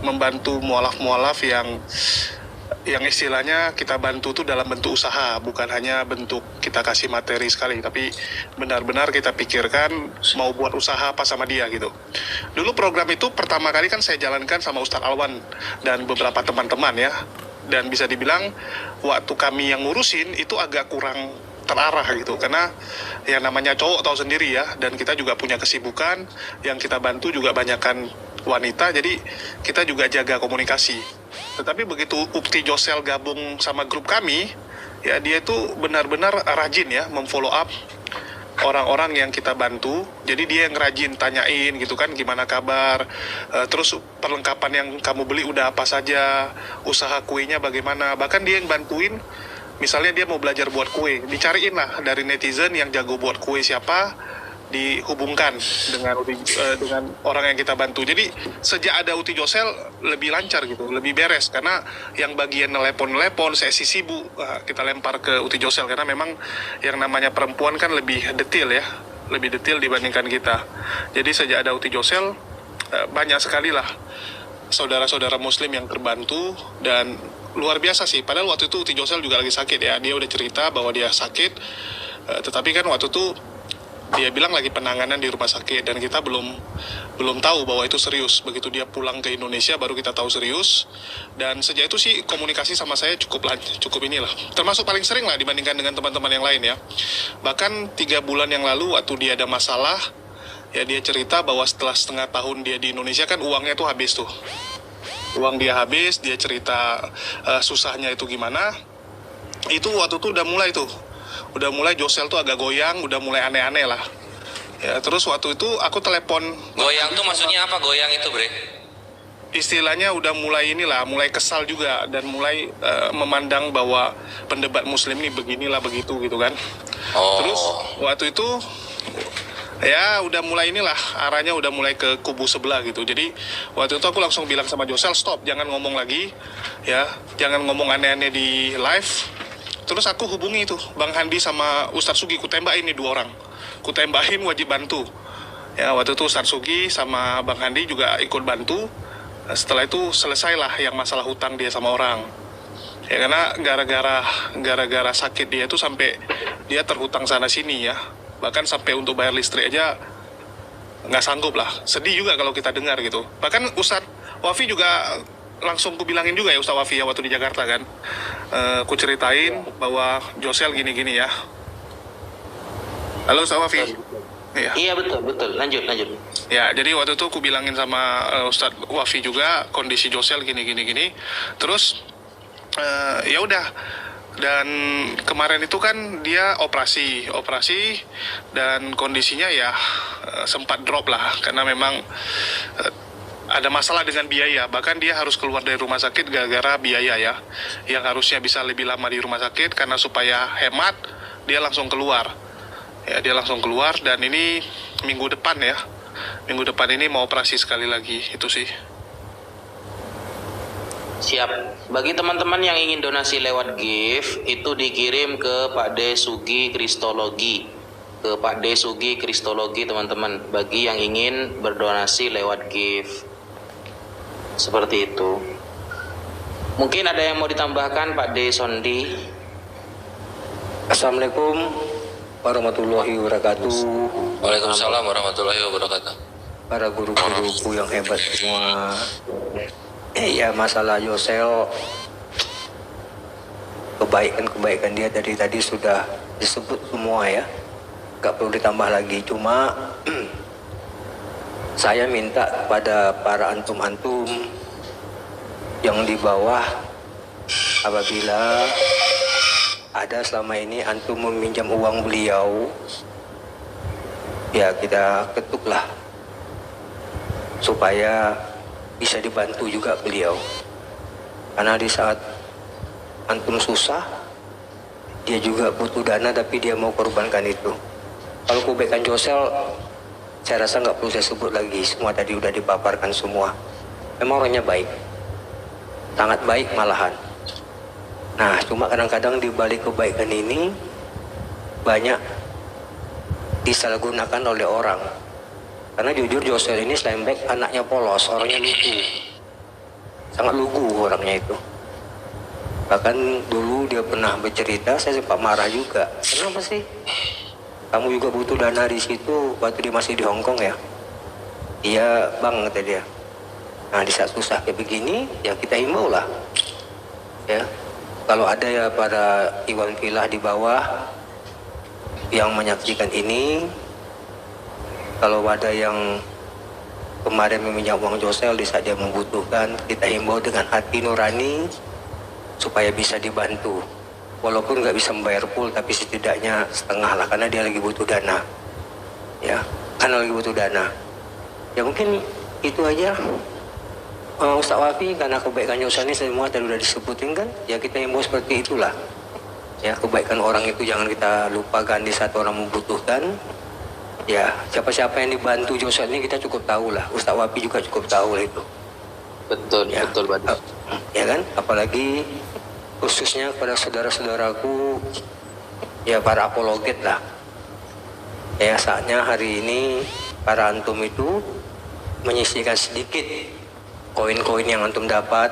Speaker 7: membantu mualaf-mualaf yang istilahnya kita bantu tuh dalam bentuk usaha, bukan hanya bentuk kita kasih materi sekali, tapi benar-benar kita pikirkan mau buat usaha apa sama dia gitu. Dulu program itu pertama kali kan saya jalankan sama Ustadz Alwan dan beberapa teman-teman ya, dan bisa dibilang waktu kami yang ngurusin itu agak kurang terarah gitu, karena yang namanya cowok tahu sendiri ya, dan kita juga punya kesibukan, yang kita bantu juga banyakkan wanita, jadi kita juga jaga komunikasi. Tetapi begitu Ukti Josel gabung sama grup kami, ya dia itu benar-benar rajin ya memfollow up orang-orang yang kita bantu. Jadi dia yang rajin tanyain gitu kan, gimana kabar, terus perlengkapan yang kamu beli udah apa saja, usaha kuenya bagaimana. Bahkan dia yang bantuin, misalnya dia mau belajar buat kue, dicariin lah dari netizen yang jago buat kue siapa, dihubungkan dengan orang yang kita bantu. Jadi sejak ada Ukti Josel lebih lancar gitu, lebih beres, karena yang bagian telepon sesi sibuk kita lempar ke Ukti Josel, karena memang yang namanya perempuan kan lebih detail ya, lebih detail dibandingkan kita. Jadi sejak ada Ukti Josel banyak sekali lah saudara-saudara muslim yang terbantu, dan luar biasa sih. Padahal waktu itu Ukti Josel juga lagi sakit ya, dia udah cerita bahwa dia sakit, tetapi kan waktu itu dia bilang lagi penanganan di rumah sakit, dan kita belum tahu bahwa itu serius. Begitu dia pulang ke Indonesia baru kita tahu serius. Dan sejak itu sih komunikasi sama saya cukup inilah, termasuk paling sering lah dibandingkan dengan teman-teman yang lain ya. Bahkan 3 bulan yang lalu waktu dia ada masalah ya, dia cerita bahwa setelah setengah tahun dia di Indonesia kan uangnya tuh habis tuh. Uang dia habis, dia cerita susahnya itu gimana. Itu waktu itu udah mulai Josel tuh agak goyang, udah mulai aneh-aneh lah. Ya, terus waktu itu aku telepon.
Speaker 1: Goyang tuh maksudnya apa goyang itu, Bre?
Speaker 7: Istilahnya udah mulai mulai kesal juga, dan mulai memandang bahwa pendebat muslim ini beginilah begitu gitu kan. Terus waktu itu ya udah mulai arahnya udah mulai ke kubu sebelah gitu. Jadi waktu itu aku langsung bilang sama Josel, stop, jangan ngomong lagi ya, jangan ngomong aneh-aneh di live. Terus aku hubungi itu Bang Handi sama Ustadz Sugi, kutembakin ini 2 orang, kutembakin wajib bantu ya. Waktu itu Ustadz Sugi sama Bang Handi juga ikut bantu. Setelah itu selesailah yang masalah hutang dia sama orang ya, karena gara-gara sakit dia tuh sampai dia terhutang sana sini ya, bahkan sampai untuk bayar listrik aja nggak sanggup lah. Sedih juga kalau kita dengar gitu. Bahkan Ustadz Wafi juga langsung ku bilangin juga ya Ustaz Wafi ya waktu di Jakarta kan. Ku ceritain bahwa Josel gini-gini ya. Halo Ustaz Wafi. Iya.
Speaker 2: Iya betul, lanjut.
Speaker 7: Ya, jadi waktu itu aku bilangin sama Ustadz Wafi juga kondisi Josel gini. Terus ya udah. Dan kemarin itu kan dia operasi dan kondisinya ya sempat drop lah karena memang ada masalah dengan biaya. Bahkan dia harus keluar dari rumah sakit gara-gara biaya ya. Yang harusnya bisa lebih lama di rumah sakit karena supaya hemat dia langsung keluar. Ya, dia langsung keluar dan ini minggu depan ya. Minggu depan ini mau operasi sekali lagi, itu sih.
Speaker 2: Siap. Bagi teman-teman yang ingin donasi lewat gift, itu dikirim ke Pak D Sugi Kristologi. Ke Pak D Sugi Kristologi teman-teman. Bagi yang ingin berdonasi lewat gift. Seperti itu. Mungkin ada yang mau ditambahkan Pak D Sondi.
Speaker 8: Assalamualaikum warahmatullahi wabarakatuh.
Speaker 1: Waalaikumsalam warahmatullahi wabarakatuh.
Speaker 8: Para guru-guruku yang hebat semua. Ya masalah Josel, kebaikan dia dari tadi sudah disebut semua ya, gak perlu ditambah lagi. Cuma saya minta kepada para antum-antum yang di bawah, apabila ada selama ini antum meminjam uang beliau, ya kita ketuklah supaya bisa dibantu juga beliau. Karena di saat antum susah, dia juga butuh dana tapi dia mau korbankan itu. Kalau kebaikan Josel, saya rasa nggak perlu saya sebut lagi, semua tadi udah dipaparkan semua. Memang orangnya baik, sangat baik malahan. Nah, cuma kadang-kadang di balik kebaikan ini banyak disalahgunakan oleh orang. Karena jujur Josel ini selain baik, anaknya polos, orangnya lugu. Sangat lugu orangnya itu. Bahkan dulu dia pernah bercerita, saya sempat marah juga. Kenapa sih? Kamu juga butuh dana di situ waktu dia masih di Hong Kong ya? Iya bang, kata dia. Nah di saat susah kayak begini, ya kita himbau lah. Ya, kalau ada ya para iwan filah di bawah yang menyaksikan ini, kalau ada yang kemarin meminjam uang Josel di saat dia membutuhkan, kita himbau dengan hati nurani supaya bisa dibantu. Walaupun nggak bisa membayar full, tapi setidaknya setengah lah, karena dia lagi butuh dana. Ya, karena lagi butuh dana. Ya mungkin itu aja. Ustaz Wafi, karena kebaikan Josel ini semua tadi udah disebutin kan, ya kita himbau seperti itulah. Ya, kebaikan orang itu jangan kita lupakan di saat orang membutuhkan. Ya, siapa-siapa yang dibantu Josel ini kita cukup tahu lah. Ustaz Wafi juga cukup tahu lah itu.
Speaker 2: Betul,
Speaker 8: Ya,
Speaker 2: betul banget.
Speaker 8: Ya kan, apalagi khususnya kepada saudara-saudaraku, ya para apologet lah. Ya, saatnya hari ini para antum itu menyisihkan sedikit koin-koin yang antum dapat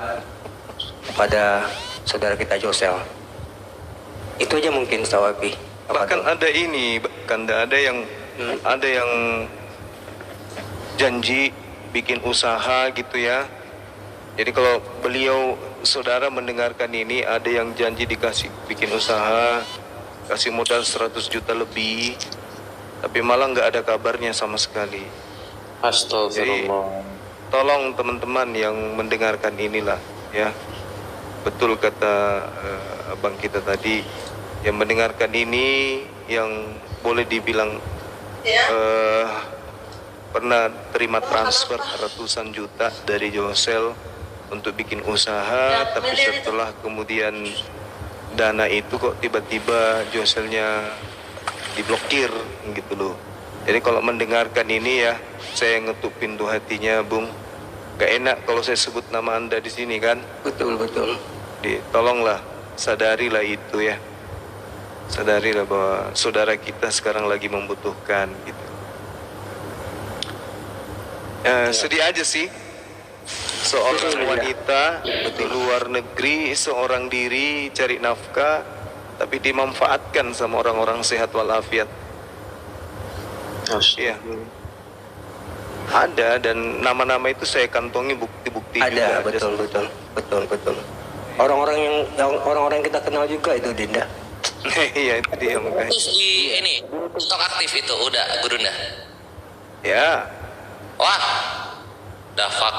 Speaker 8: kepada saudara kita Josel. Itu aja mungkin Ustaz Wafi.
Speaker 3: Bahkan ada ini, bahkan ada yang janji bikin usaha gitu ya. Jadi kalau beliau saudara mendengarkan ini, ada yang janji dikasih bikin usaha, kasih modal 100 juta lebih, tapi malah nggak ada kabarnya sama sekali.
Speaker 2: Astagfirullah.
Speaker 3: Tolong teman-teman yang mendengarkan inilah ya, betul kata abang kita tadi, yang mendengarkan ini yang boleh dibilang pernah terima transfer ratusan juta dari Josel untuk bikin usaha, tapi setelah kemudian dana itu kok tiba-tiba Joselnya diblokir gitu loh. Jadi kalau mendengarkan ini ya, saya ngetuk pintu hatinya, Bung. Gak enak kalau saya sebut nama Anda di sini kan.
Speaker 8: Betul.
Speaker 3: Tolonglah, sadarilah itu ya. Sadarilah bahwa saudara kita sekarang lagi membutuhkan gitu. Sedih aja sih. Seorang wanita di luar negeri, seorang diri cari nafkah, tapi dimanfaatkan sama orang-orang sehat walafiat. Iya. Ada, dan nama-nama itu saya kantongi bukti-bukti
Speaker 8: Ada,
Speaker 3: juga.
Speaker 8: betul. Orang-orang yang kita kenal juga itu, Dinda.
Speaker 3: Iya, itu dia makanya.
Speaker 1: Terus di ini TikTok aktif itu udah Gurunda.
Speaker 3: Ya,
Speaker 1: Wah, dah fuck.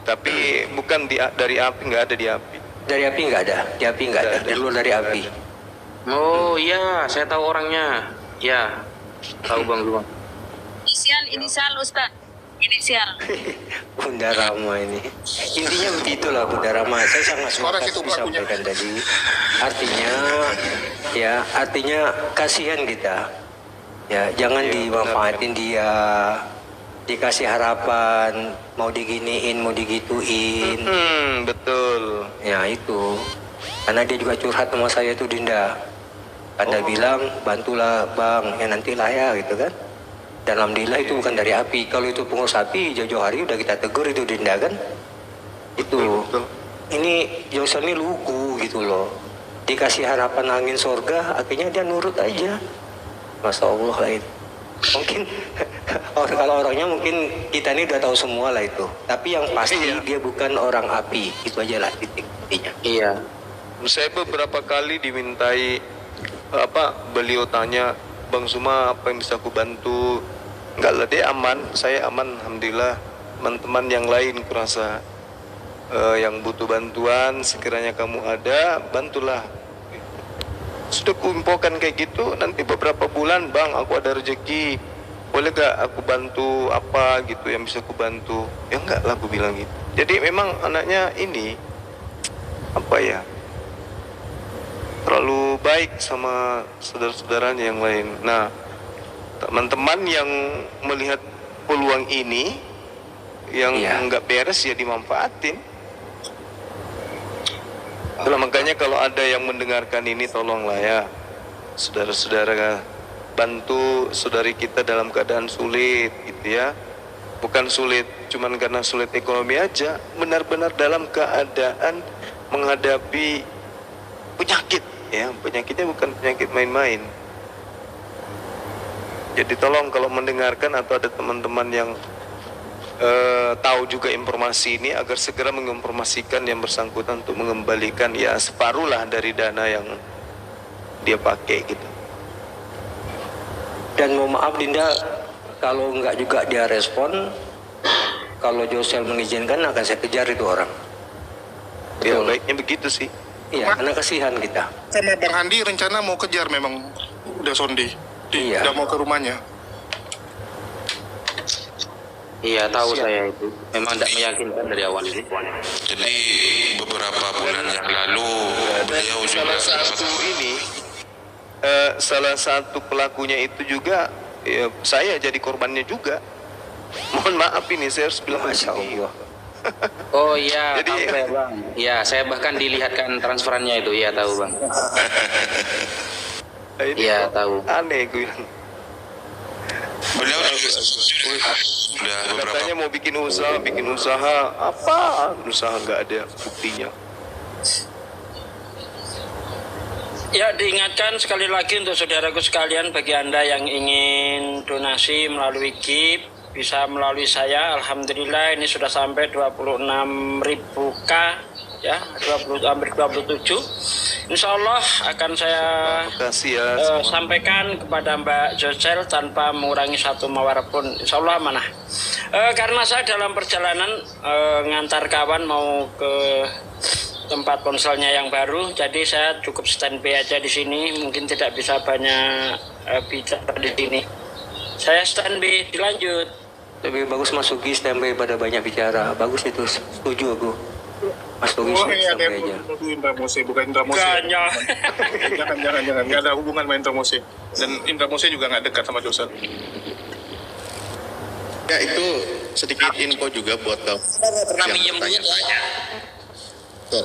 Speaker 3: tapi bukan dari api, nggak ada di api.
Speaker 8: Dari api nggak ada, di api nggak ada, di luar dari api.
Speaker 2: Oh iya, saya tahu orangnya. Ya, tahu Bang Luang.
Speaker 9: Inisial Ustaz. Inisial.
Speaker 8: Bunda Rama ini. Intinya begitulah Bunda Rama. Saya sangat
Speaker 7: Suara
Speaker 8: sepakat
Speaker 7: situ pelakunya.
Speaker 8: disampaikan tadi. Artinya kasihan kita. Ya, jangan dimanfaatin dia. Dikasih harapan, mau diginiin, mau digituin.
Speaker 3: Betul.
Speaker 8: Ya itu. Karena dia juga curhat sama saya tuh Dinda. Anda bilang bantulah Bang, ya nantilah ya gitu kan. Dan alhamdulillah itu bukan dari api. Kalau itu pengurus api, jauh-jauh hari udah kita tegur itu Dinda kan. Itu.
Speaker 3: Betul.
Speaker 8: Ini Josel ini lugu gitu loh. Dikasih harapan angin sorga, akhirnya dia nurut aja. Masya Allah lah itu. Mungkin kalau orangnya mungkin kita ini udah tahu semua lah itu. Tapi yang pasti dia bukan orang api. Itu aja lah titik intinya.
Speaker 2: Iya.
Speaker 3: Saya beberapa kali dimintai beliau tanya, Bang Suma apa yang bisa aku bantu? Enggak lah, dia aman, saya aman alhamdulillah. Teman-teman yang lain kurasa yang butuh bantuan, sekiranya kamu ada, bantulah. Sudah kuinfokan kayak gitu, nanti beberapa bulan, Bang aku ada rezeki, boleh gak aku bantu apa gitu yang bisa aku bantu? Ya enggak lah, aku bilang gitu. Jadi memang anaknya ini terlalu baik sama saudara-saudaranya yang lain. Nah, teman-teman yang melihat peluang ini yang nggak beres ya dimanfaatin. Itulah makanya kalau ada yang mendengarkan ini, tolonglah ya saudara-saudara, bantu saudari kita dalam keadaan sulit gitu ya. Bukan sulit cuman karena sulit ekonomi aja, benar-benar dalam keadaan menghadapi penyakit ya. Penyakitnya bukan penyakit main-main. Jadi tolong kalau mendengarkan atau ada teman-teman yang tahu juga informasi ini, agar segera menginformasikan yang bersangkutan untuk mengembalikan ya separuh lah dari dana yang dia pakai gitu.
Speaker 8: Dan mohon maaf Dinda, kalau nggak juga dia respon, kalau Josel mengizinkan akan saya kejar itu orang.
Speaker 3: Ya
Speaker 8: Betul.
Speaker 3: baiknya begitu sih.
Speaker 8: Iya, karena kasihan kita.
Speaker 7: Sama Bang Handi rencana mau kejar memang udah sondi.
Speaker 8: Iya.
Speaker 7: Udah mau ke rumahnya.
Speaker 2: Iya, tahu saya itu. Memang tidak meyakinkan dari awal ini.
Speaker 5: Jadi beberapa bulan yang lalu beliau juga
Speaker 3: Salah satu pelakunya itu juga ya, saya jadi korbannya juga. Mohon maaf ini saya harus bilang
Speaker 8: Masya Allah.
Speaker 2: Oh iya,
Speaker 3: Jadi-
Speaker 2: tahu saya Bang. Iya, saya bahkan dilihatkan transferannya itu. Iya, tahu Bang.
Speaker 3: Nah, ini
Speaker 2: Iya,
Speaker 3: kok
Speaker 2: tahu.
Speaker 3: aneh gue bilang.
Speaker 5: beliau juga sudah beberapa
Speaker 3: Katanya mau bikin usaha apa? Usaha nggak ada buktinya.
Speaker 4: Ya, diingatkan sekali lagi untuk saudaraku sekalian, bagi Anda yang ingin donasi melalui GIF, bisa melalui saya. Alhamdulillah ini sudah sampai 26.000K ya, hampir 27. Insya Allah akan saya
Speaker 3: Makasih ya semua.
Speaker 4: sampaikan kepada Mbak Josel tanpa mengurangi satu mawar pun. Insya Allah amanah. Karena saya dalam perjalanan ngantar kawan mau ke tempat ponselnya yang baru, jadi saya cukup standby aja di sini. Mungkin tidak bisa banyak bicara di sini. Saya standby, dilanjut.
Speaker 8: Lebih bagus Mas Sugi standby pada banyak bicara. Bagus itu, setuju aku. Mas Sugi
Speaker 7: Oh ini ada
Speaker 8: standby
Speaker 7: yang
Speaker 8: aja.
Speaker 7: menuduh Indra Mose, bukan Indra Mose.
Speaker 4: Ganya.
Speaker 7: Jangan. Nggak ada hubungan sama Indra Mose. Dan Indra Mose juga nggak dekat sama Josel.
Speaker 6: Ya itu sedikit info juga buat kamu
Speaker 1: Pernah
Speaker 6: yang
Speaker 1: minjem duit lah.
Speaker 6: bertanya-tanya. Kok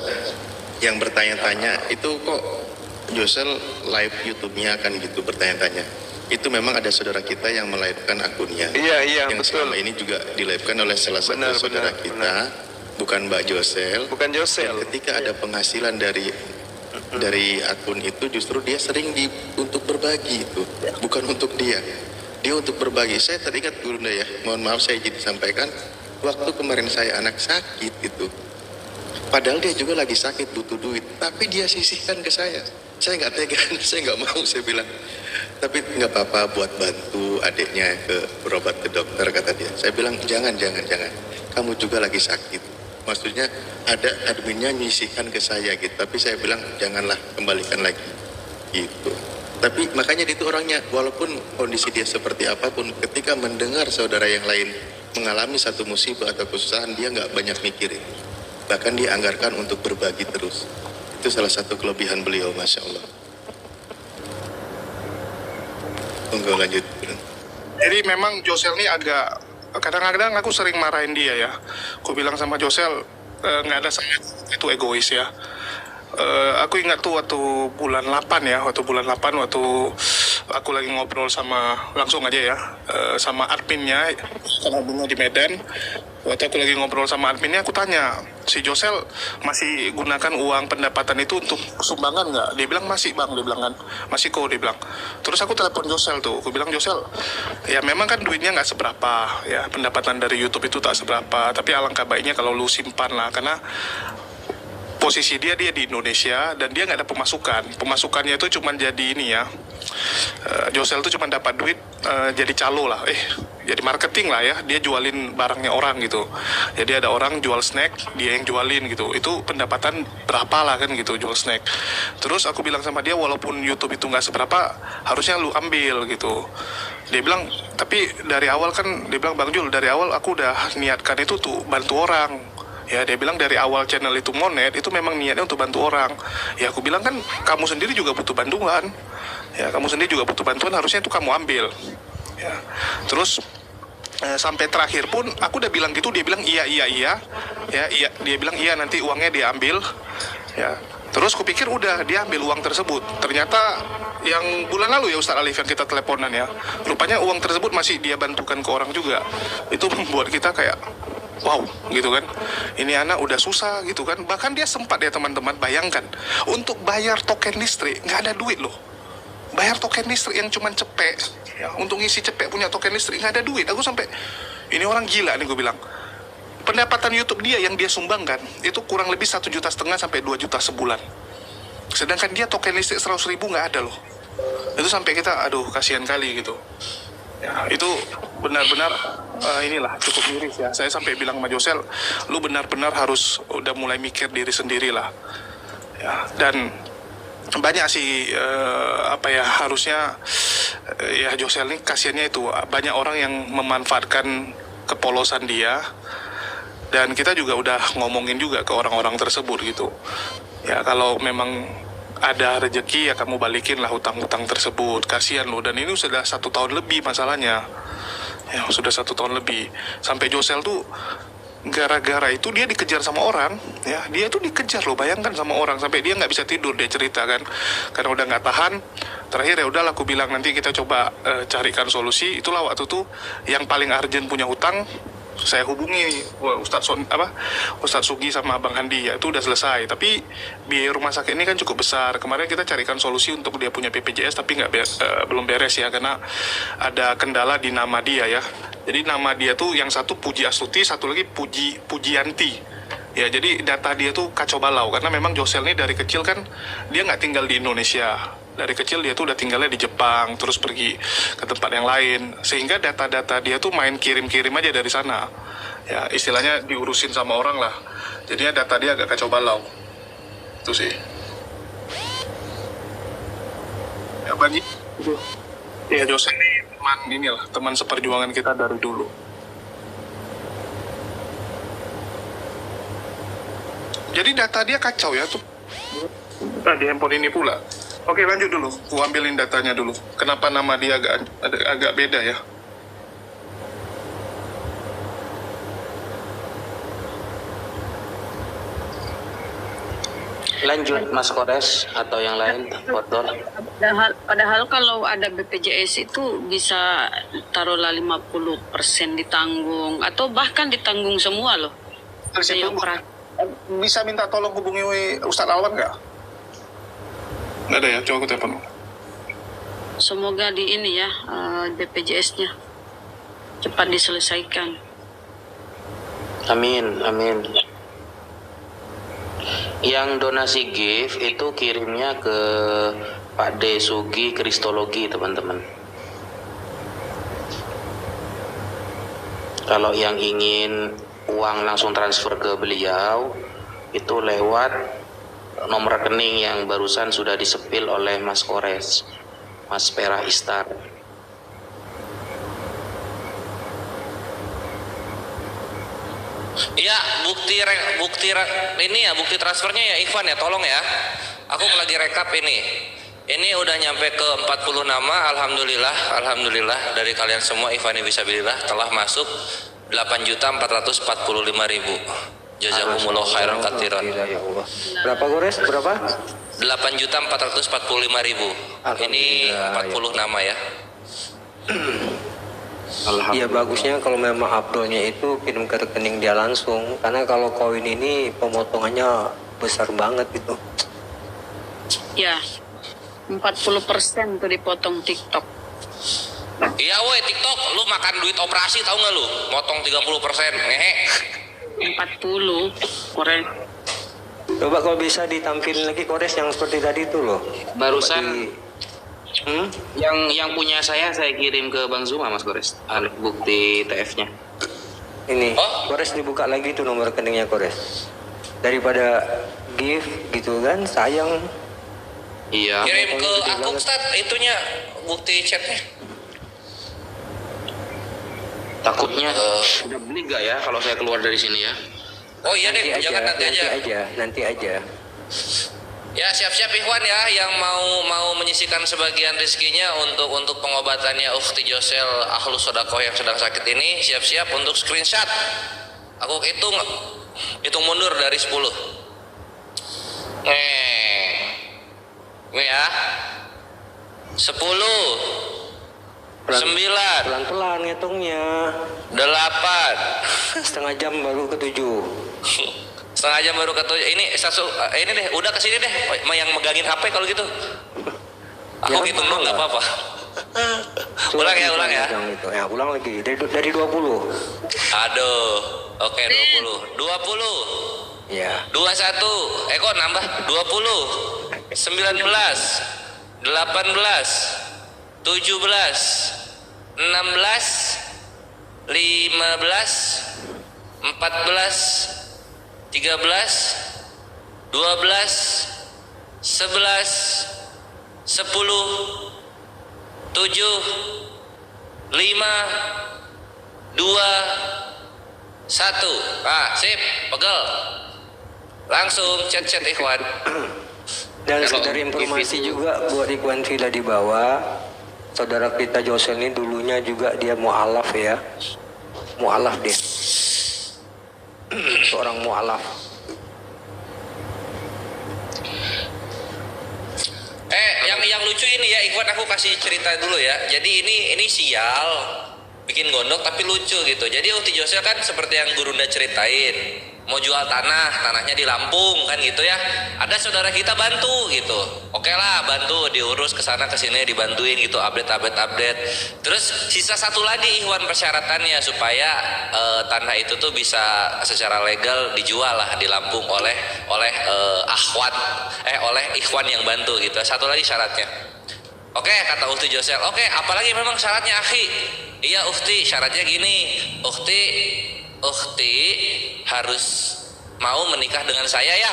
Speaker 6: yang bertanya-tanya itu kok Josel live YouTube-nya akan gitu bertanya-tanya. Itu memang ada saudara kita yang melive-kan akunnya.
Speaker 3: Iya,
Speaker 6: Yang
Speaker 3: betul.
Speaker 6: selama ini juga di-live-kan oleh salah satu
Speaker 3: Benar,
Speaker 6: saudara
Speaker 3: benar,
Speaker 6: kita, bukan Mbak Josel.
Speaker 3: Bukan Josel.
Speaker 6: Ketika ada penghasilan dari akun itu, justru dia sering untuk berbagi itu, bukan untuk dia. dia untuk berbagi. Saya teringat Gurunda ya, mohon maaf saya izin sampaikan, waktu kemarin saya anak sakit itu, padahal dia juga lagi sakit butuh duit, tapi dia sisihkan ke saya nggak tega, saya nggak mau, saya bilang, tapi nggak apa-apa buat bantu adiknya berobat ke dokter, kata dia. Saya bilang jangan, kamu juga lagi sakit, maksudnya ada adminnya nyisihkan ke saya gitu, tapi saya bilang janganlah, kembalikan lagi gitu. Tapi makanya itu orangnya, walaupun kondisi dia seperti apapun, ketika mendengar saudara yang lain mengalami satu musibah atau kesusahan, dia nggak banyak mikirin, bahkan dia anggarkan untuk berbagi terus. Itu salah satu kelebihan beliau, Masya Allah. Tunggu lanjut.
Speaker 7: Jadi memang Josel ini agak, kadang-kadang aku sering marahin dia ya. Aku bilang sama Josel, nggak ada saya itu egois ya. Aku ingat tuh waktu bulan 8 ya, waktu aku lagi ngobrol sama, langsung aja ya, sama adminnya, karena adminnya di Medan. Waktu aku lagi ngobrol sama adminnya, aku tanya, si Josel masih gunakan uang pendapatan itu untuk sumbangan nggak? Dia bilang masih bang, dia bilang kan, masih kok, dia bilang. Terus aku telepon Josel tuh, aku bilang Josel, ya memang kan duitnya nggak seberapa, ya pendapatan dari YouTube itu tak seberapa, tapi alangkah baiknya kalau lu simpan lah, karena posisi dia di Indonesia dan dia nggak ada pemasukannya itu cuma jadi ini ya, Josel tuh cuma dapat duit jadi calo lah, jadi marketing lah ya, dia jualin barangnya orang gitu, jadi ada orang jual snack dia yang jualin gitu, itu pendapatan berapa lah kan gitu, jual snack. Terus aku bilang sama dia, walaupun YouTube itu nggak seberapa, harusnya lu ambil gitu. Dia bilang, tapi dari awal kan, dia bilang, Bang Jul, dari awal aku udah niatkan itu tuh bantu orang. Ya, dia bilang dari awal channel itu Monet, itu memang niatnya untuk bantu orang. Ya, aku bilang kan, kamu sendiri juga butuh bantuan. Ya, kamu sendiri juga butuh bantuan, harusnya itu kamu ambil. Ya, terus sampai terakhir pun, aku udah bilang gitu, dia bilang iya. Ya, iya, dia bilang iya, nanti uangnya dia ambil. Ya, terus kupikir udah, dia ambil uang tersebut. Ternyata yang bulan lalu ya Ustadz Alif yang kita teleponan ya, rupanya uang tersebut masih dia bantukan ke orang juga. Itu membuat kita kayak, wow, gitu kan. Ini anak udah susah gitu kan. Bahkan dia sempat ya teman-teman, bayangkan, untuk bayar token listrik nggak ada duit loh. Bayar token listrik yang cuman cepek ya, untuk ngisi cepek punya token listrik nggak ada duit. Aku sampai, ini orang gila nih, gue bilang. Pendapatan YouTube dia yang dia sumbangkan itu kurang lebih 1,5 juta sampai 2 juta sebulan. Sedangkan dia token listrik 100.000 nggak ada loh. Itu sampai kita, aduh kasihan kali gitu. Ya, itu benar-benar inilah cukup miris ya. Saya sampai bilang sama Josel, lu benar-benar harus udah mulai mikir diri sendiri lah. Ya, dan banyak sih harusnya ya Josel ini kasihannya itu banyak orang yang memanfaatkan kepolosan dia, dan kita juga udah ngomongin juga ke orang-orang tersebut gitu. Ya, kalau memang ada rezeki ya kamu balikin lah hutang-hutang tersebut, kasihan loh. Dan ini sudah 1 tahun lebih masalahnya ya, sudah 1 tahun lebih. Sampai Josel tuh gara-gara itu dia dikejar sama orang ya, dia tuh dikejar loh, bayangkan, sama orang, sampai dia nggak bisa tidur, dia cerita kan, karena udah nggak tahan. Terakhir ya udahlah, aku bilang nanti kita coba carikan solusi. Itulah waktu tuh yang paling urgent punya hutang, saya hubungi Ustadz Sugi sama Abang Handi ya, itu udah selesai. Tapi biaya rumah sakit ini kan cukup besar. Kemarin kita carikan solusi untuk dia punya BPJS, tapi belum beres ya, karena ada kendala di nama dia ya. Jadi nama dia tuh yang satu Puji Astuti, satu lagi Pujianti. Ya, jadi data dia tuh kacau balau, karena memang Josel ini dari kecil kan dia nggak tinggal di Indonesia. Dari kecil dia tuh udah tinggalnya di Jepang, terus pergi ke tempat yang lain, sehingga data-data dia tuh main kirim-kirim aja dari sana. Ya, istilahnya diurusin sama orang lah. Jadinya data dia agak kacau balau. Itu sih. Ya, Bang. Ya, Josel ini teman seperjuangan kita dari dulu. Jadi data dia kacau ya tuh. Di handphone ini pula. Oke, lanjut dulu. Ku ambilin datanya dulu. Kenapa nama dia agak beda ya?
Speaker 2: Lanjut Mas Kores atau yang lain, Fodor.
Speaker 9: Padahal kalau ada BPJS itu bisa taruhlah 50% ditanggung atau bahkan ditanggung semua loh.
Speaker 7: Bisa minta tolong hubungi Ustadz Alwan nggak? Nggak ada ya, coba aku telepon.
Speaker 9: Semoga di ini ya BPJS-nya cepat diselesaikan.
Speaker 2: Amin, amin. Yang donasi gift itu kirimnya ke Pak D. Sugi Kristologi, teman-teman. Kalau yang ingin uang langsung transfer ke beliau, itu lewat nomor rekening yang barusan sudah disepil oleh Mas Kores, Mas Perah Istar.
Speaker 1: Iya, bukti transfernya ya Ikhwan ya, tolong ya. Aku lagi rekap ini. Ini udah nyampe ke 40 nama, alhamdulillah dari kalian semua Ikhwani Fisabilillah telah masuk 8.445.000. Jazakumullah khairan katsiran.
Speaker 8: Berapa Gores? Berapa?
Speaker 1: 8.445.000. Ini 40 nama ya.
Speaker 8: Ya bagusnya kalau memang uploadnya itu kirim ke rekening dia langsung, karena kalau koin ini pemotongannya besar banget gitu.
Speaker 9: Ya, 40% tuh dipotong TikTok.
Speaker 1: Iya woi TikTok, lu makan duit operasi tahu nggak lu? Motong 30%, ngehe.
Speaker 9: 40, korek.
Speaker 8: Coba kalau bisa ditampilin lagi Kores yang seperti tadi itu loh.
Speaker 2: Barusan yang punya saya kirim ke Bang Zuma, Mas Kores. Bukti TF-nya.
Speaker 8: Ini, Kores dibuka lagi tuh nomor rekeningnya Kores. Daripada gift gitu kan, sayang.
Speaker 2: Iya.
Speaker 1: Kirim ke aku Ustaz, itunya bukti chatnya.
Speaker 2: Takutnya udah beli gak ya kalau saya keluar dari sini ya?
Speaker 1: Oh iya deh, jangan
Speaker 8: nanti aja.
Speaker 1: Ya siap-siap Ikhwan ya, yang mau menyisikan sebagian rezekinya untuk pengobatannya Ukhti Josel Ahlus Sodakoh yang sedang sakit ini, siap-siap untuk screenshot. Aku hitung mundur dari 10. Ini ya. 10, 9,
Speaker 8: pelan-pelan ngitungnya.
Speaker 1: 8.
Speaker 8: Setengah jam baru ke 7.
Speaker 1: Setengah jam baru ketemu. Ini deh, udah kesini deh, yang megangin HP kalau gitu. Aku
Speaker 8: Ya,
Speaker 1: hitung dong, nggak apa-apa. Ulang ya.
Speaker 8: Ya, ulang lagi dari 20.
Speaker 1: Aduh, oke 20.
Speaker 8: Ya.
Speaker 1: 21. Kok nambah 20. 19. 18. 17. 16. 15. 14. 13, 12, 11, 10, 7, 5, 2, 1. Sip, pegel. Langsung chat Ikhwan.
Speaker 8: Dan sekedar informasi juga buat Ikhwan Villa di bawah, saudara kita Josel ini dulunya juga dia mu'alaf ya. Mu'alaf dia. Seorang mu'alaf.
Speaker 1: Yang lucu ini ya Ikhwan, aku kasih cerita dulu ya. Jadi ini sial bikin gondok tapi lucu gitu. Jadi Ukhti Josel kan seperti yang Gurunda ceritain, mau jual tanahnya di Lampung kan gitu ya. Ada saudara kita bantu gitu. Oke lah, bantu diurus ke sana ke sini, dibantuin gitu, update. Terus sisa satu lagi Ikhwan persyaratannya supaya tanah itu tuh bisa secara legal dijual lah di Lampung oleh Ikhwan yang bantu gitu. Satu lagi syaratnya. Oke, kata Ukhti Josel. Oke, apalagi memang syaratnya akhi? Iya Ukhti, syaratnya gini. Ukhti harus mau menikah dengan saya ya.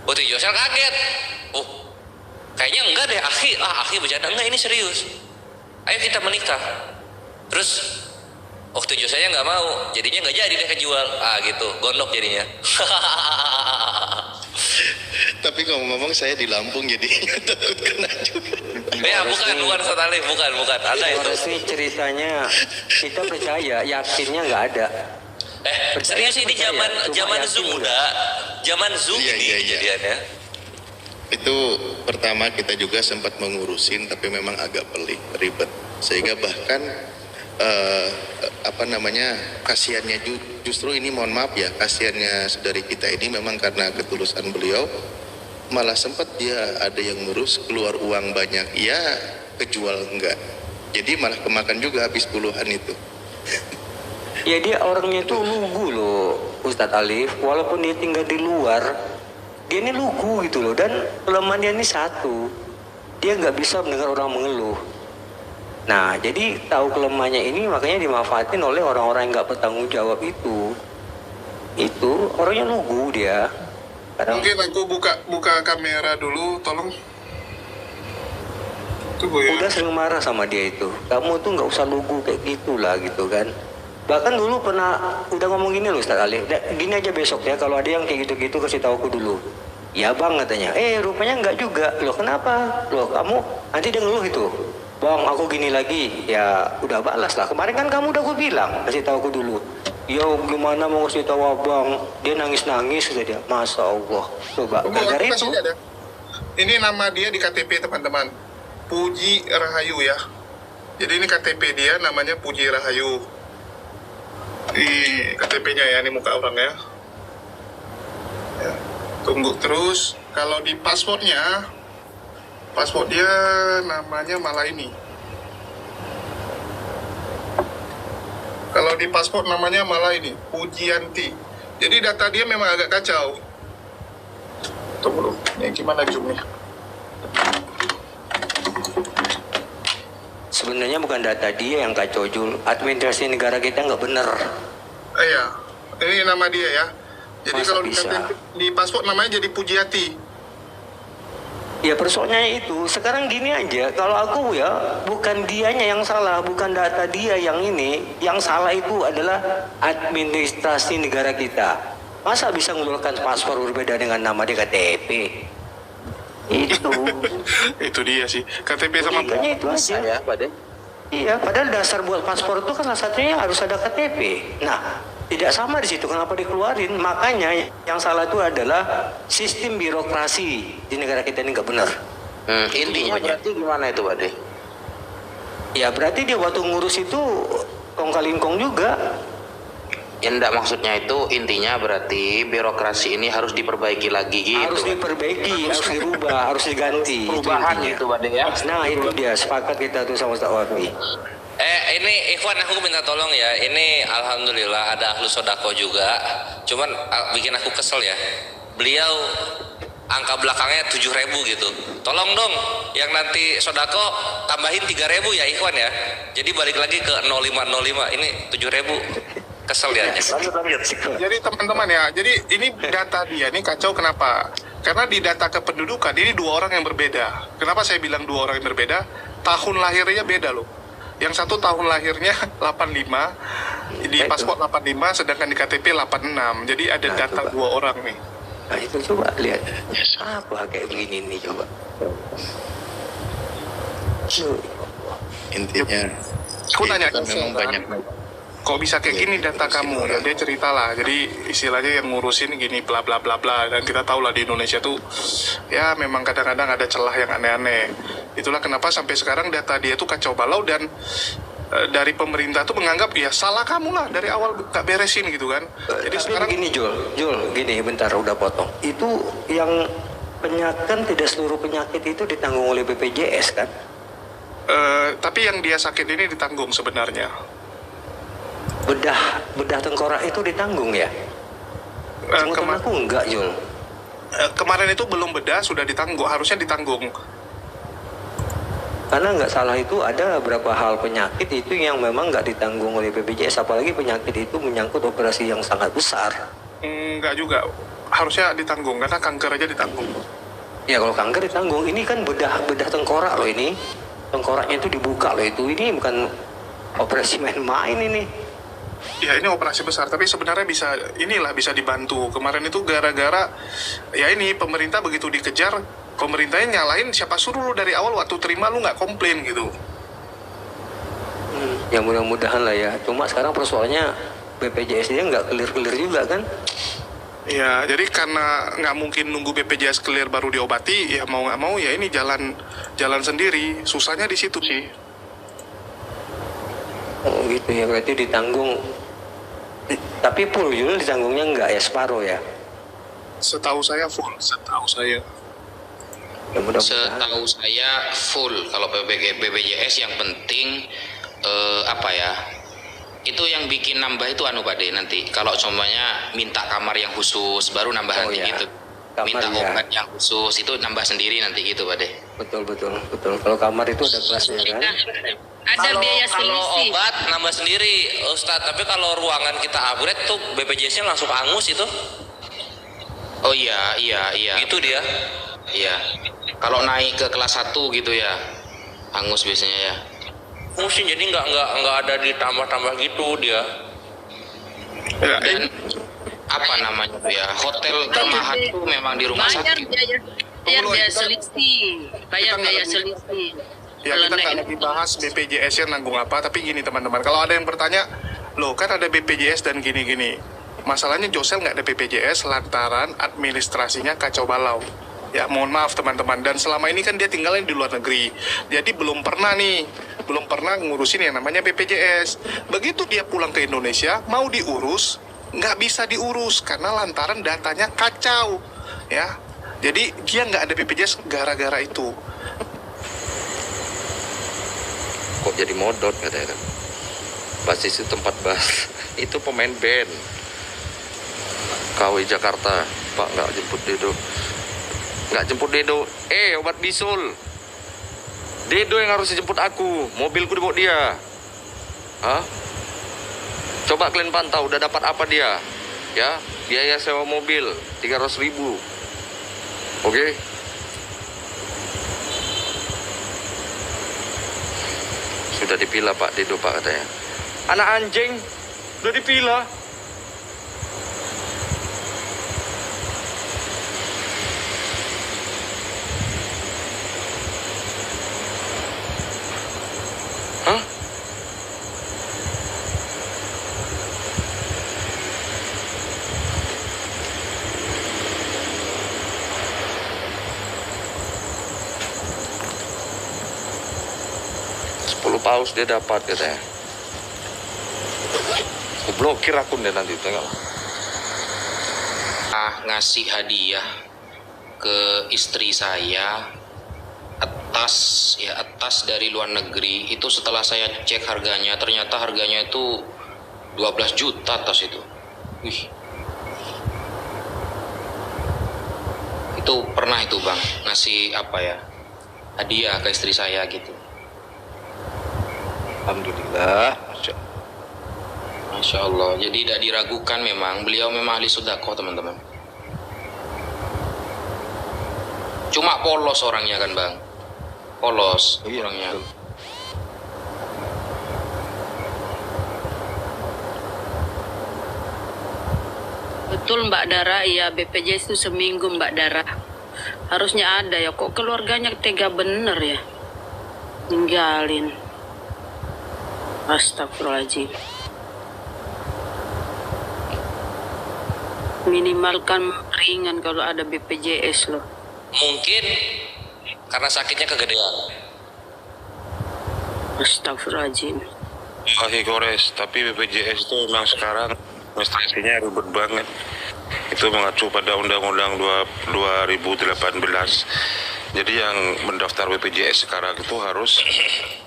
Speaker 1: Ukhti Josel kaget. Kayaknya enggak deh akhi bercanda. Enggak, ini serius. Ayo kita menikah. Terus Ukhti Joselnya nggak mau, jadinya nggak jadi deh kejual. Gitu, gondok jadinya.
Speaker 6: Tapi ngomong-ngomong saya di Lampung jadi takut kena juga.
Speaker 1: Ya bukan Satali, bukan. Ada itu.
Speaker 8: Resmi ceritanya kita percaya, yakinnya nggak ada.
Speaker 1: Serius ini zaman Zoom udah, zaman Zoom ini kejadiannya.
Speaker 6: Itu pertama kita juga sempat mengurusin, tapi memang agak ribet, sehingga bahkan kasihannya justru ini, mohon maaf ya, kasihannya saudari kita ini memang karena ketulusan beliau malah sempat dia ada yang ngurus keluar uang banyak, ya kejual enggak. Jadi malah kemakan juga habis puluhan itu.
Speaker 8: Ya dia orangnya itu lugu loh Ustadz Alif, walaupun dia tinggal di luar, dia ini lugu gitu loh. Dan kelemahan dia ini satu, dia nggak bisa mendengar orang mengeluh. Nah jadi tahu kelemahannya ini, makanya dimanfaatin oleh orang-orang yang nggak bertanggung jawab itu. Itu orangnya lugu dia. Kadang,
Speaker 7: Mungkin aku buka kamera dulu, tolong. Tunggu ya.
Speaker 8: udah sering marah sama dia itu. Kamu tuh nggak usah lugu kayak gitulah gitu kan. Bahkan dulu pernah udah ngomong gini loh Ustaz Ali, gini aja besok ya kalau ada yang kayak gitu-gitu kasih tahu aku dulu. Ya bang katanya, rupanya enggak juga. Loh kenapa? Loh kamu nanti dia ngeluh itu. Bang aku gini lagi, ya udah balas lah. Kemarin kan kamu udah aku bilang kasih tahu aku dulu. Ya gimana mau kasih tahu abang? Dia nangis-nangis sudah dia. Masya Allah. Coba gara-gara
Speaker 7: Tunggu,
Speaker 8: itu.
Speaker 7: ada. Ini nama dia di KTP teman-teman, Puji Rahayu ya. Jadi ini KTP dia namanya Puji Rahayu. Di KTP-nya ya, ini muka orangnya. Ya. Tunggu terus. Kalau di pasportnya, pasport dia namanya malah ini. Kalau di pasport namanya malah ini, Pujianti. Jadi data dia memang agak kacau. Tunggu dulu, ini gimana zoomnya?
Speaker 8: Sebenarnya bukan data dia yang kacau Jul. Administrasi negara kita nggak bener.
Speaker 7: Iya, ini nama dia ya. Jadi
Speaker 8: Masa
Speaker 7: kalau
Speaker 8: bisa?
Speaker 7: di paspor namanya jadi Pujiati.
Speaker 8: Ya persoalannya itu, sekarang gini aja, kalau aku ya, bukan dianya yang salah, bukan data dia yang ini, yang salah itu adalah administrasi negara kita. Masa bisa mengeluarkan paspor berbeda dengan nama di KTP? Itu.
Speaker 7: Itu dia sih. KTP sama
Speaker 8: Logikanya itu aja.
Speaker 2: Ya, Pak De.
Speaker 8: Iya, padahal dasar buat paspor itu kan salah satunya harus ada KTP. Nah, tidak sama di situ. Kenapa dikeluarin? Makanya yang salah itu adalah sistem birokrasi di negara kita ini nggak benar.
Speaker 2: Intinya berarti gimana itu, Pak De?
Speaker 8: Ya berarti dia waktu ngurus itu kong kali kong juga.
Speaker 2: Ya enggak, maksudnya itu intinya berarti birokrasi ini harus diperbaiki lagi gitu.
Speaker 8: Harus diperbaiki, harus dirubah, harus diganti.
Speaker 2: Perubahan
Speaker 8: intinya.
Speaker 2: itu, Pak De ya.
Speaker 8: Nah itu dia, sepakat kita tuh sama Ustaz Wafi.
Speaker 1: Ini Ikhwan, aku minta tolong ya. Ini alhamdulillah ada ahlu sodako juga. Cuman bikin aku kesel ya. Beliau angka belakangnya 7.000 gitu. Tolong dong yang nanti sodako tambahin 3.000 ya Ikhwan ya. Jadi balik lagi ke 0505. Ini 7.000. Kesel ya.
Speaker 2: Lanjut.
Speaker 7: Jadi teman-teman ya, jadi ini data dia ini kacau kenapa? Karena di data kependudukan ini dua orang yang berbeda. Kenapa saya bilang dua orang yang berbeda? Tahun lahirnya beda loh. Yang satu tahun lahirnya 85, di paspor 85, sedangkan di KTP 86. Jadi ada data
Speaker 8: coba.
Speaker 7: dua orang nih.
Speaker 8: Nah itu coba lihat. Apa kayak begini nih coba.
Speaker 6: Intinya
Speaker 7: Aku
Speaker 6: itu
Speaker 7: tanya
Speaker 6: kan memang banyak.
Speaker 7: kok bisa kayak gini data kamu? Ya, dia cerita lah. Jadi istilahnya yang ngurusin gini bla bla bla bla. Dan kita tahu lah di Indonesia tuh ya memang kadang-kadang ada celah yang aneh-aneh. Itulah kenapa sampai sekarang data dia tuh kacau balau dan dari pemerintah tuh menganggap ya salah kamu lah dari awal gak beresin gitu kan. Jadi
Speaker 8: Tapi
Speaker 7: sekarang
Speaker 8: begini Jul, gini bentar udah potong. Itu yang penyakit, tidak seluruh penyakit itu ditanggung oleh BPJS kan?
Speaker 7: tapi yang dia sakit ini ditanggung sebenarnya.
Speaker 8: Bedah tengkorak itu ditanggung ya? Teman aku enggak Jul.
Speaker 7: Kemarin itu belum bedah sudah ditanggung, harusnya ditanggung.
Speaker 8: Karena nggak salah itu ada beberapa hal penyakit itu yang memang nggak ditanggung oleh BPJS, apalagi penyakit itu menyangkut operasi yang sangat besar.
Speaker 7: Enggak juga, harusnya ditanggung karena kanker aja ditanggung.
Speaker 8: Ya kalau kanker ditanggung, ini kan bedah tengkorak loh ini, tengkoraknya itu dibuka loh itu, ini bukan operasi main-main ini.
Speaker 7: Ya ini operasi besar, tapi sebenarnya bisa dibantu. Kemarin itu gara-gara ya ini pemerintah begitu dikejar, pemerintahnya nyalain siapa suruh lu dari awal waktu terima lu nggak komplain gitu.
Speaker 8: Ya mudah-mudahan lah ya. Cuma sekarang persoalannya BPJS dia nggak clear juga kan?
Speaker 7: Ya jadi karena nggak mungkin nunggu BPJS clear baru diobati, ya mau nggak mau ya ini jalan sendiri. Susahnya di situ sih.
Speaker 8: Oh gitu ya, berarti ditanggung. Tapi full Yul ditanggungnya enggak ya, separuh ya?
Speaker 7: Setahu saya full, setahu saya.
Speaker 8: Ya mudah-mudahan.
Speaker 2: Setahu saya full kalau BPJS yang penting apa ya? Itu yang bikin nambah itu anu Pak De nanti. Kalau contohnya minta kamar yang khusus baru nambah
Speaker 8: Oh,
Speaker 2: nanti
Speaker 8: ya.
Speaker 2: gitu.
Speaker 8: Kamar,
Speaker 2: Minta
Speaker 8: ya.
Speaker 2: obat yang khusus itu nambah sendiri nanti gitu Pak De.
Speaker 8: Betul. Kalau kamar itu ada kelasnya kan.
Speaker 9: Ada biaya
Speaker 1: Kalau
Speaker 9: selisih.
Speaker 1: obat nambah sendiri, Ustadz. Tapi kalau ruangan kita upgrade tuh BPJS-nya langsung angus itu.
Speaker 2: Oh iya.
Speaker 1: Gitu dia.
Speaker 2: Iya. Kalau naik ke kelas 1 gitu ya. Hangus biasanya ya.
Speaker 1: Mungkin jadi nggak ada ditambah-tambah gitu dia.
Speaker 7: Ya,
Speaker 2: Dan apa namanya tuh ya? Hotel termahal itu memang di rumah
Speaker 9: Bayar
Speaker 2: sakit.
Speaker 9: biaya selisih. Bayar
Speaker 7: kita nggak
Speaker 9: biaya
Speaker 7: lagi-
Speaker 9: selisih.
Speaker 7: Ya
Speaker 9: Kalau
Speaker 7: kita nggak
Speaker 9: naik-
Speaker 7: lagi bahas BPJS-nya nanggung apa, tapi gini teman-teman, kalau ada yang bertanya, loh kan ada BPJS dan gini-gini. Masalahnya Josel nggak ada BPJS lantaran administrasinya kacau balau. Ya mohon maaf teman-teman, dan selama ini kan dia tinggalnya di luar negeri. Jadi belum pernah ngurusin yang namanya BPJS. Begitu dia pulang ke Indonesia, mau diurus, nggak bisa diurus karena lantaran datanya kacau. Ya, jadi dia nggak ada BPJS gara-gara itu.
Speaker 10: Kok jadi modot katanya kan. Basis itu tempat bahas. Itu pemain band KW Jakarta. Pak nggak jemput Dedo. Nggak jemput Dedo. Obat bisul. Dedo yang harus dijemput aku. Mobilku dibawa dia. Hah? Coba kalian pantau udah dapat apa dia. Ya, biaya sewa mobil 300.000. Oke? Sudah dipilah Pak Dedo Pak katanya. Anak anjing udah dipilah. Hah? Paus dia dapat katanya. Aku blokir akun dia nanti tengok.
Speaker 2: Ngasih hadiah ke istri saya atas dari luar negeri itu setelah saya cek harganya ternyata harganya itu 12 juta tas itu. Wih. Itu pernah itu Bang ngasih apa ya hadiah ke istri saya gitu.
Speaker 3: Alhamdulillah.
Speaker 2: Masya Allah. Jadi tidak diragukan memang beliau memang ahli sedekah teman-teman. Cuma polos orangnya kan Bang. Polos orangnya.
Speaker 9: Betul Mbak Dara, iya BPJS itu seminggu Mbak Dara. Harusnya ada ya, kok keluarganya tega bener ya. Ninggalin. Astagfirullahaladzim. Minimalkan ringan kalau ada BPJS loh.
Speaker 1: Mungkin karena sakitnya kegedean.
Speaker 9: Astagfirullahaladzim.
Speaker 5: Gores, tapi BPJS itu memang sekarang administrasinya ribet banget. Itu mengacu pada Undang-Undang 2018. Jadi yang mendaftar BPJS sekarang itu harus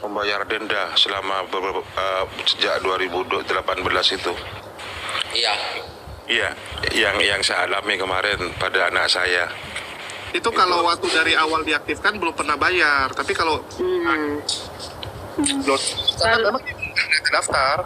Speaker 5: membayar denda selama sejak 2018 itu.
Speaker 1: Iya.
Speaker 5: Iya, yang saya alami kemarin pada anak saya.
Speaker 7: Itu kalau waktu dari awal diaktifkan belum pernah bayar, tapi kalau memang nggak daftar.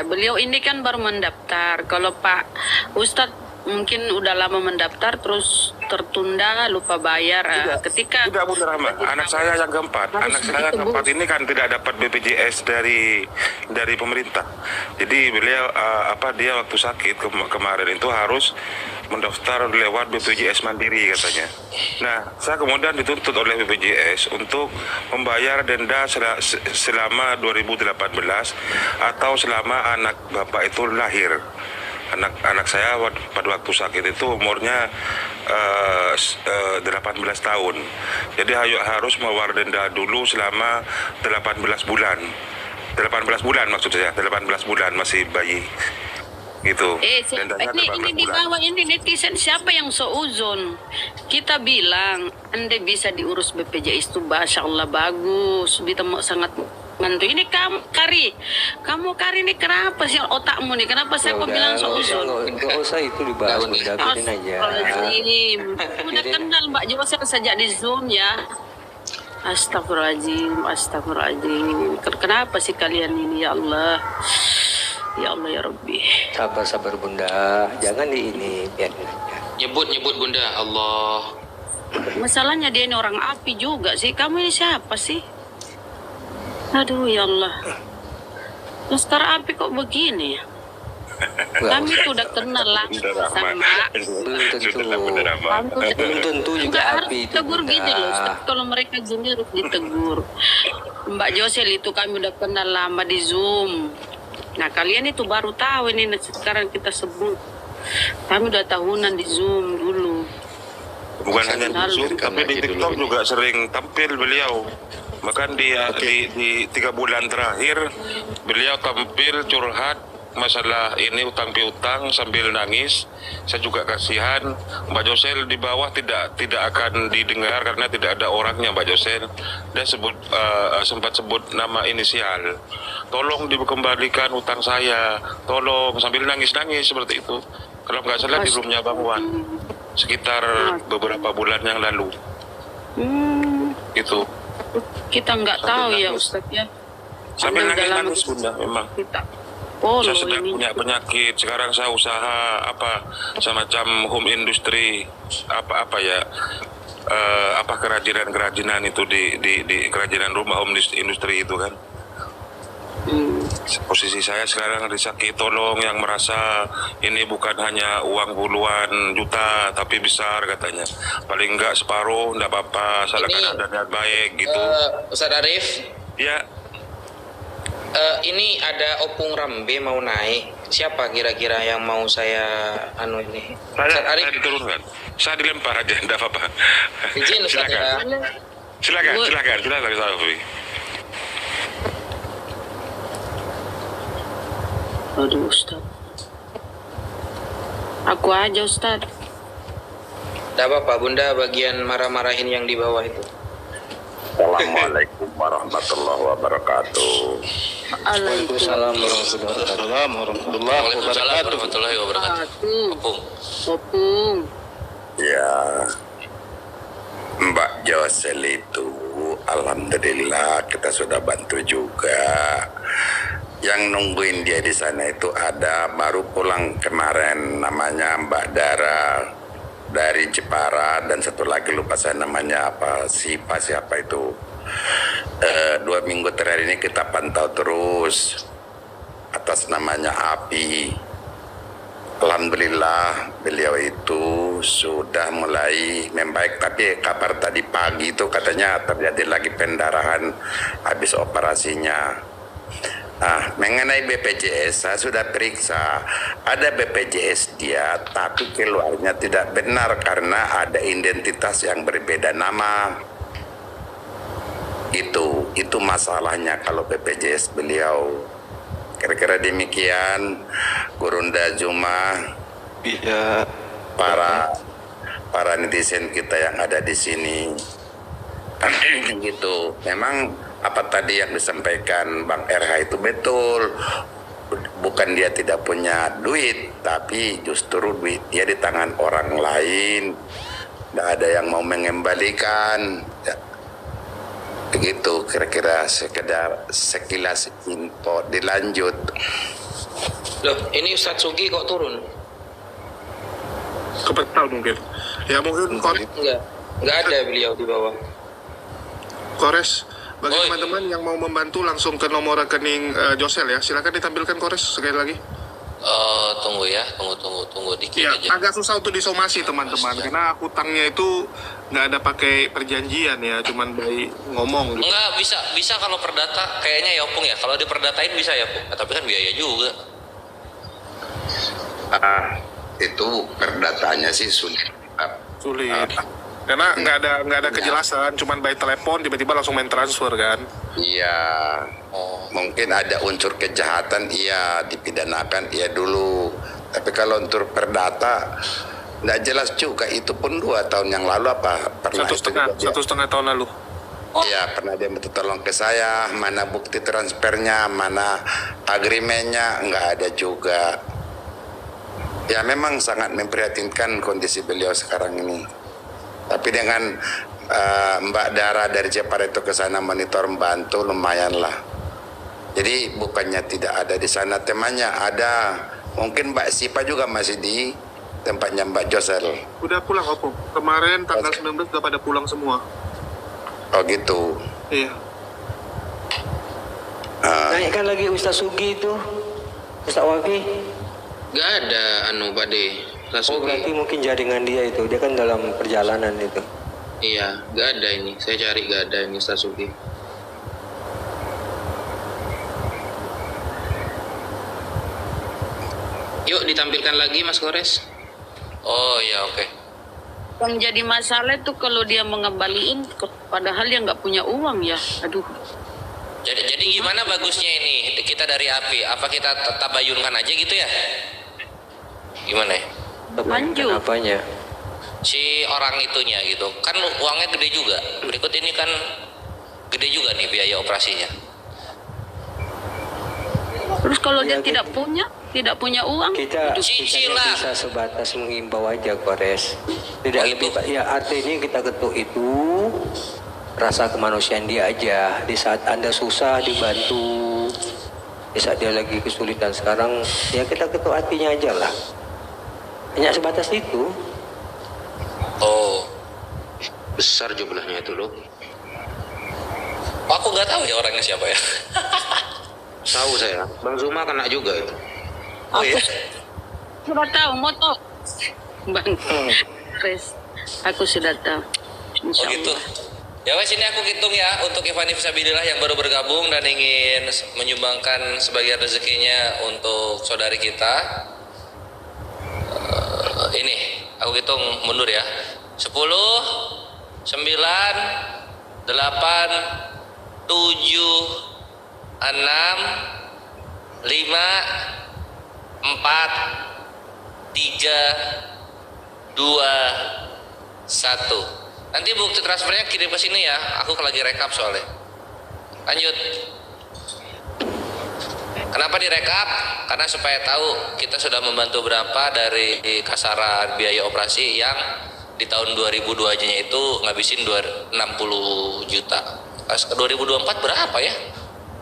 Speaker 9: Beliau ini kan baru mendaftar. Kalau Pak Ustadz mungkin udah lama mendaftar terus tertunda lupa bayar. Ketika
Speaker 5: Tidak Bu Rahma, anak saya yang keempat. Anak saya yang keempat ini kan tidak dapat BPJS dari pemerintah. Jadi beliau dia waktu sakit kemarin itu harus mendaftar lewat BPJS Mandiri katanya. Nah, saya kemudian dituntut oleh BPJS untuk membayar denda selama 2018 atau selama anak bapak itu lahir. Anak saya pada waktu sakit itu umurnya 18 tahun. Jadi harus membayar denda dulu selama 18 bulan. 18 bulan maksud saya, 18 bulan masih bayi. gitu.
Speaker 9: Siapa
Speaker 5: Dendanya
Speaker 9: ini di
Speaker 5: 18 bulan.
Speaker 9: bawah ini netizen siapa yang seuzon? Kita bilang Anda bisa diurus BPJS itu Masya Allah bagus, kita mau sangat bantu. Ini kamu Kari ini kenapa sih otakmu nih? Kenapa saya kok bilang seuzon?
Speaker 8: Nggak usah itu dibahas, Bunda, biarin aja.
Speaker 9: Astagfirullahaladzim. Udah kenal Mbak Josel sejak di Zoom ya. Astagfirullahaladzim. Kenapa sih kalian ini ya Allah? Ya Allah ya Rabbi.
Speaker 8: Sabar Bunda, jangan di ini, biarin aja.
Speaker 2: Nyebut Bunda Allah.
Speaker 9: Masalahnya dia ini orang api juga sih. Kamu ini siapa sih? Aduh ya Allah. Laskar api kok begini ya? Kami tuh udah kenal langsung sama.
Speaker 8: Belum tentu juga
Speaker 9: Enggak harus
Speaker 8: api itu,
Speaker 9: ditegur
Speaker 8: Bunda.
Speaker 9: gitu loh. Ustaz. Kalau mereka gini harus ditegur. Mbak Josel itu kami udah kenal lama di Zoom. Nah kalian itu baru tahu ini sekarang kita sebut. Kami udah tahunan di Zoom dulu.
Speaker 5: Bukan hanya di Zoom,
Speaker 6: Lalu.
Speaker 5: tapi di TikTok juga sering tampil beliau. Bahkan di 3 bulan terakhir beliau tampil curhat masalah ini utang piutang sambil nangis. Saya juga kasihan. Mbak Josel di bawah tidak akan didengar karena tidak ada orangnya Mbak Josel. Dia sempat sebut nama inisial. Tolong dikembalikan utang saya. Tolong, sambil nangis-nangis seperti itu. Kalau nggak salah di roomnya Bang Wan. Sekitar beberapa bulan yang lalu. Itu.
Speaker 9: Kita nggak tahu ya Ustaz ya.
Speaker 5: Sambil
Speaker 9: Anda udah lama
Speaker 5: nangis bunda memang.
Speaker 9: kita.
Speaker 5: Saya sedang punya penyakit. Sekarang saya usaha semacam home industry kerajinan itu di kerajinan rumah home industry itu kan. Posisi saya sekarang disakiti, tolong yang merasa ini bukan hanya uang puluhan juta tapi besar katanya. Paling enggak separuh enggak apa-apa, salahkan ada niat baik gitu.
Speaker 2: Ustaz Arif,
Speaker 5: Ya,
Speaker 2: ini ada opung rambe mau naik. Siapa kira-kira yang mau saya ini? Ustaz
Speaker 5: saya
Speaker 2: Arif,
Speaker 5: diturunkan. Saya dilempar aja, enggak apa-apa.
Speaker 2: izin Ustaz ya.
Speaker 5: Silakan Ustaz Alfi.
Speaker 9: Aduh Ustaz. Aku aja Ustaz.
Speaker 2: Tidak apa-apa Bunda, bagian marah-marahin yang di bawah itu.
Speaker 11: Assalamualaikum warahmatullahi wabarakatuh.
Speaker 8: Waalaikumsalam warahmatullahi
Speaker 1: warahmatullahi wabarakatuh.
Speaker 9: Opung.
Speaker 11: Ya, Mbak Josel itu alhamdulillah kita sudah bantu juga. Yang nungguin dia di sana itu ada baru pulang kemarin namanya Mbak Dara dari Jepara, dan satu lagi lupa saya namanya siapa itu. 2 minggu terakhir ini kita pantau terus atas namanya Api. Alhamdulillah beliau itu sudah mulai membaik, tapi kabar tadi pagi itu katanya terjadi lagi pendarahan habis operasinya. Nah, mengenai BPJS saya sudah periksa, ada BPJS dia tapi keluarnya tidak benar karena ada identitas yang berbeda nama. Itu masalahnya kalau BPJS beliau. Kira-kira demikian Gurunda Juma.
Speaker 3: Iya.
Speaker 11: Para netizen kita yang ada di sini. Gitu. Memang apa tadi yang disampaikan Bang RH itu betul. Bukan dia tidak punya duit, tapi justru duit dia di tangan orang lain. Tidak ada yang mau mengembalikan. Ya. Begitu kira-kira sekilas info. Dilanjut.
Speaker 2: Loh, ini Ustaz Sugi kok turun?
Speaker 7: Kepetal mungkin. Ya mungkin
Speaker 2: Enggak ada beliau di bawah.
Speaker 7: Kores. Bagi teman-teman yang mau membantu langsung ke nomor rekening Josel ya. Silakan ditampilkan Kores sekali lagi.
Speaker 1: Tunggu ya, tunggu dikit
Speaker 7: Ya,
Speaker 1: aja.
Speaker 7: agak susah untuk disomasi teman-teman karena hutangnya itu nggak ada pakai perjanjian ya, cuman by ngomong gitu.
Speaker 1: Enggak, bisa kalau perdata kayaknya ya Opung ya. Kalau diperdatain bisa ya Opung. Tapi kan biaya juga.
Speaker 11: Itu perdatanya sih sulit.
Speaker 7: Karena nggak ada kejelasan, cuman by telepon tiba-tiba langsung main transfer kan.
Speaker 11: Iya. Mungkin ada unsur kejahatan, iya dipidanakan, iya dulu. Tapi kalau untuk perdata nggak jelas juga, itu pun 2 tahun yang lalu apa pernah
Speaker 7: Satu setengah tahun lalu.
Speaker 11: Ya, pernah dia minta tolong ke saya, mana bukti transfernya, mana agreementnya, nggak ada juga. Ya memang sangat memprihatinkan kondisi beliau sekarang ini. Tapi dengan Mbak Dara dari Jepara itu ke sana monitor membantu lumayan lah. Jadi bukannya tidak ada di sana temannya, ada. Mungkin Mbak Sipa juga masih di tempatnya Mbak Josel.
Speaker 7: Udah pulang Opung. Kemarin tanggal 19 udah pada pulang semua.
Speaker 11: Oh gitu.
Speaker 7: Iya.
Speaker 8: Naikkan lagi Ustaz Sugi itu, Ustaz Wafi.
Speaker 2: Gak ada Pak De.
Speaker 8: Oh berarti mungkin jaringan dia itu, dia kan dalam perjalanan itu.
Speaker 2: Iya, gak ada ini. Saya cari gak ada ini Ustaz Sugi. Yuk ditampilkan lagi Mas Kores.
Speaker 1: Oh ya, oke.
Speaker 9: Yang jadi masalah itu kalau dia mengembaliin, padahal dia nggak punya uang ya. Aduh.
Speaker 1: Jadi gimana bagusnya ini kita dari API? Apa kita tetap bayunkan aja gitu ya? Gimana ya?
Speaker 9: Lanjut.
Speaker 8: Apanya?
Speaker 1: Si orang itunya gitu. Kan uangnya gede juga. Berikut ini kan gede juga nih biaya operasinya.
Speaker 9: Terus kalau dia tidak punya uang,
Speaker 8: Kita
Speaker 1: cicil lah.
Speaker 8: bisa sebatas mengimbau aja Kores. Tidak lebih ya, artinya kita ketuk itu rasa kemanusiaan dia aja. Di saat Anda susah dibantu, di saat dia lagi kesulitan sekarang, ya kita ketuk hatinya aja lah. Hanya sebatas itu.
Speaker 1: Oh,
Speaker 2: Besar jumlahnya itu loh.
Speaker 1: aku nggak tahu ya orangnya siapa ya.
Speaker 2: Tahu saya. Bang Zuma kena juga itu.
Speaker 1: Oh iya.
Speaker 9: sudah tahu motor. Bang, Kores, aku sudah tahu. Insya
Speaker 1: Oh gitu.
Speaker 9: Allah.
Speaker 1: Ya wes, ini aku hitung ya untuk Ikhwan Fisabilillah yang baru bergabung dan ingin menyumbangkan sebagian rezekinya untuk saudari kita. Ini aku hitung mundur ya. 10, 9, 8, 7, 6, 5, 4, 3, 2, 1. Nanti bukti transfernya kirim ke sini ya. Aku lagi rekap soalnya. Lanjut. Kenapa direkap? Karena supaya tahu kita sudah membantu berapa dari kasaran biaya operasi yang di tahun 2002 aja itu ngabisin 60 juta. Pas ke 2024 berapa ya?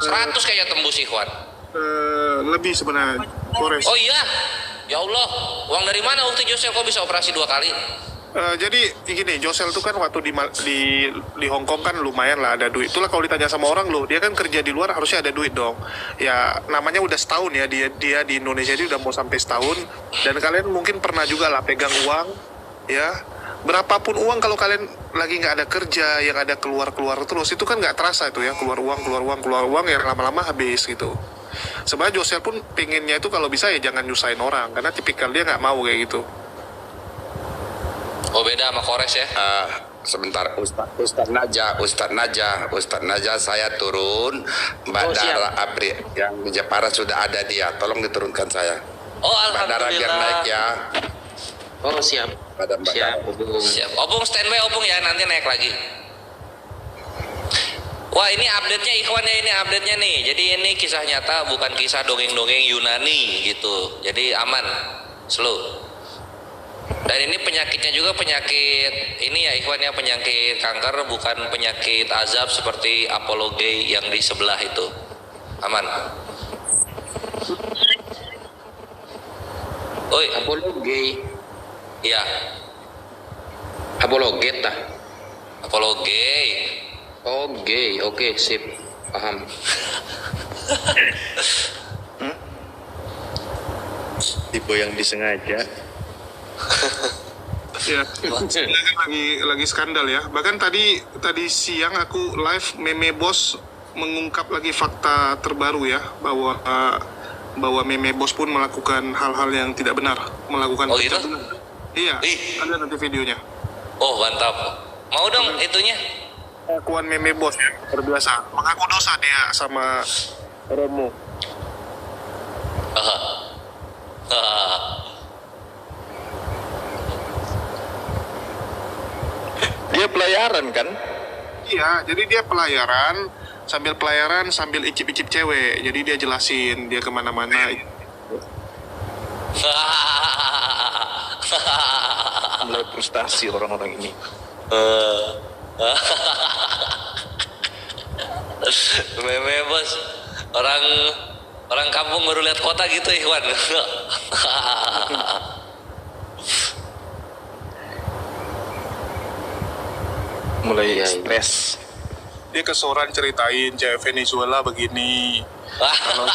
Speaker 1: 100 kayaknya tembus Ikhwan.
Speaker 7: Lebih sebenarnya Kores.
Speaker 1: Oh iya. Ya Allah, uang dari mana waktu Josel kok bisa operasi 2 kali?
Speaker 7: Jadi gini, Josel tuh kan waktu di Hong Kong kan lumayan lah ada duit. Itulah kalau ditanya sama orang loh, dia kan kerja di luar harusnya ada duit dong. Ya namanya udah setahun ya, dia di Indonesia ini udah mau sampai setahun. Dan kalian mungkin pernah juga lah pegang uang, ya. Berapapun uang kalau kalian lagi nggak ada kerja, yang ada keluar terus, itu kan nggak terasa itu ya, keluar uang yang lama-lama habis gitu. Sebenarnya Josel pun pengennya itu kalau bisa ya jangan nyusahin orang, karena tipikal dia nggak mau kayak gitu.
Speaker 1: Oh beda sama Kores ya?
Speaker 11: Sebentar, Ustadz Naja, saya turun. Mbak Dara Abri yang di Jepara sudah ada dia. Tolong diturunkan saya.
Speaker 1: Oh
Speaker 11: Mbak Dara biar naik ya.
Speaker 2: Oh siap. Siap.
Speaker 1: Siap. Opung standby Opung ya, nanti naik lagi. Wah ini update-nya Ikhwan ya, ini update-nya nih. Jadi ini kisah nyata, bukan kisah dongeng-dongeng Yunani gitu. Jadi aman, slow. Dan ini penyakitnya juga penyakit ini ya Ikhwan ya, penyakit kanker, bukan penyakit azab seperti Apollo Gay yang di sebelah itu. Aman. Oi,
Speaker 2: Apollo Gay.
Speaker 1: iya.
Speaker 2: Apollo Geta.
Speaker 1: Apollo Gay.
Speaker 2: Oh gay, oke sip, paham.
Speaker 6: Tipe yang disengaja.
Speaker 7: Ya, lagi skandal ya. Bahkan tadi siang aku live Meme Boss mengungkap lagi fakta terbaru ya, bahwa Meme Boss pun melakukan hal-hal yang tidak benar, melakukan
Speaker 1: Oh gitu?
Speaker 7: Iya, ada nanti videonya.
Speaker 1: Oh mantap. Mau dong itunya.
Speaker 7: Pengakuan Meme Boss terbiasa mengaku dosa dia sama Romo.
Speaker 3: Dia pelayaran kan?
Speaker 7: Iya, jadi dia pelayaran sambil icip-icip cewek. Jadi dia jelasin dia kemana-mana.
Speaker 3: Mulai frustasi orang-orang ini.
Speaker 1: Meme bos, orang kampung baru lihat kota gitu Ikhwan.
Speaker 3: Mulai stres.
Speaker 7: Dia kesoran ceritain cewek Venezuela begini. Kalau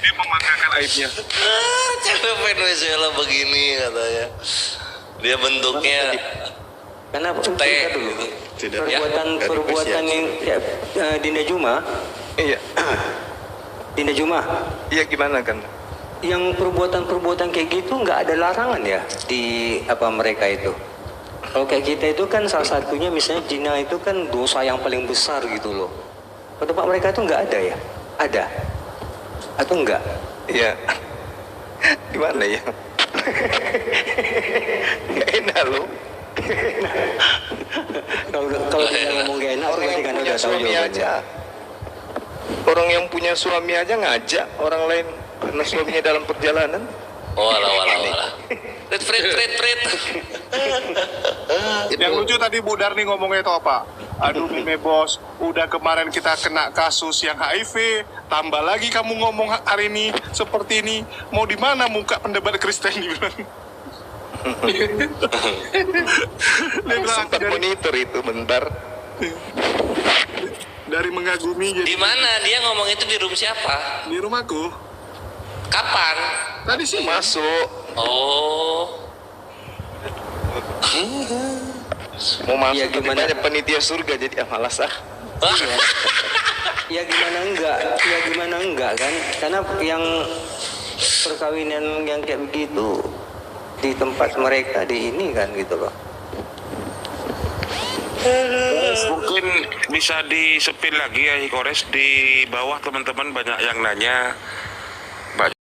Speaker 7: dia membanggakan aibnya.
Speaker 1: Cewek Venezuela begini katanya. Dia bentuknya
Speaker 8: Karena
Speaker 1: T
Speaker 8: dulu
Speaker 6: Tidak.
Speaker 8: perbuatan yang Dinda Juma,
Speaker 3: Iya.
Speaker 8: Dinda Juma,
Speaker 3: Iya gimana kan?
Speaker 8: yang perbuatan kayak gitu nggak ada larangan ya di mereka itu. Kalau kayak kita itu kan salah satunya misalnya zina itu kan dosa yang paling besar gitu loh. Pada tempat mereka itu nggak ada ya? Ada atau enggak?
Speaker 3: Iya. Gimana ya? Gak enak loh.
Speaker 8: Kalau kita ngomong gak enak berarti kan udah tahu jawabannya.
Speaker 3: Orang yang punya suami aja ngajak orang lain karena suaminya dalam perjalanan.
Speaker 1: Walah. Frit.
Speaker 7: Yang lucu tadi Bu Darni ngomongnya itu apa? Aduh Meme bos, udah kemarin kita kena kasus yang HIV, tambah lagi kamu ngomong hari ini seperti ini, mau di mana muka pendebat Kristen dibilang. Dia bilang
Speaker 3: Sempat monitor itu bentar.
Speaker 7: dari mengagumi jadi
Speaker 1: Di mana dia ngomong itu, di room siapa?
Speaker 7: di rumahku.
Speaker 1: Kapan?
Speaker 7: Tadi sih
Speaker 3: Masuk.
Speaker 1: Oh.
Speaker 3: Mau masuk
Speaker 8: Ya, gimana?
Speaker 3: gimana panitia surga jadi malas ah.
Speaker 8: Ya gimana enggak kan? Karena yang perkawinan yang kayak begitu di tempat mereka di ini kan gitu loh.
Speaker 5: Mungkin bisa disepil lagi ya Hikores, di bawah teman-teman banyak yang nanya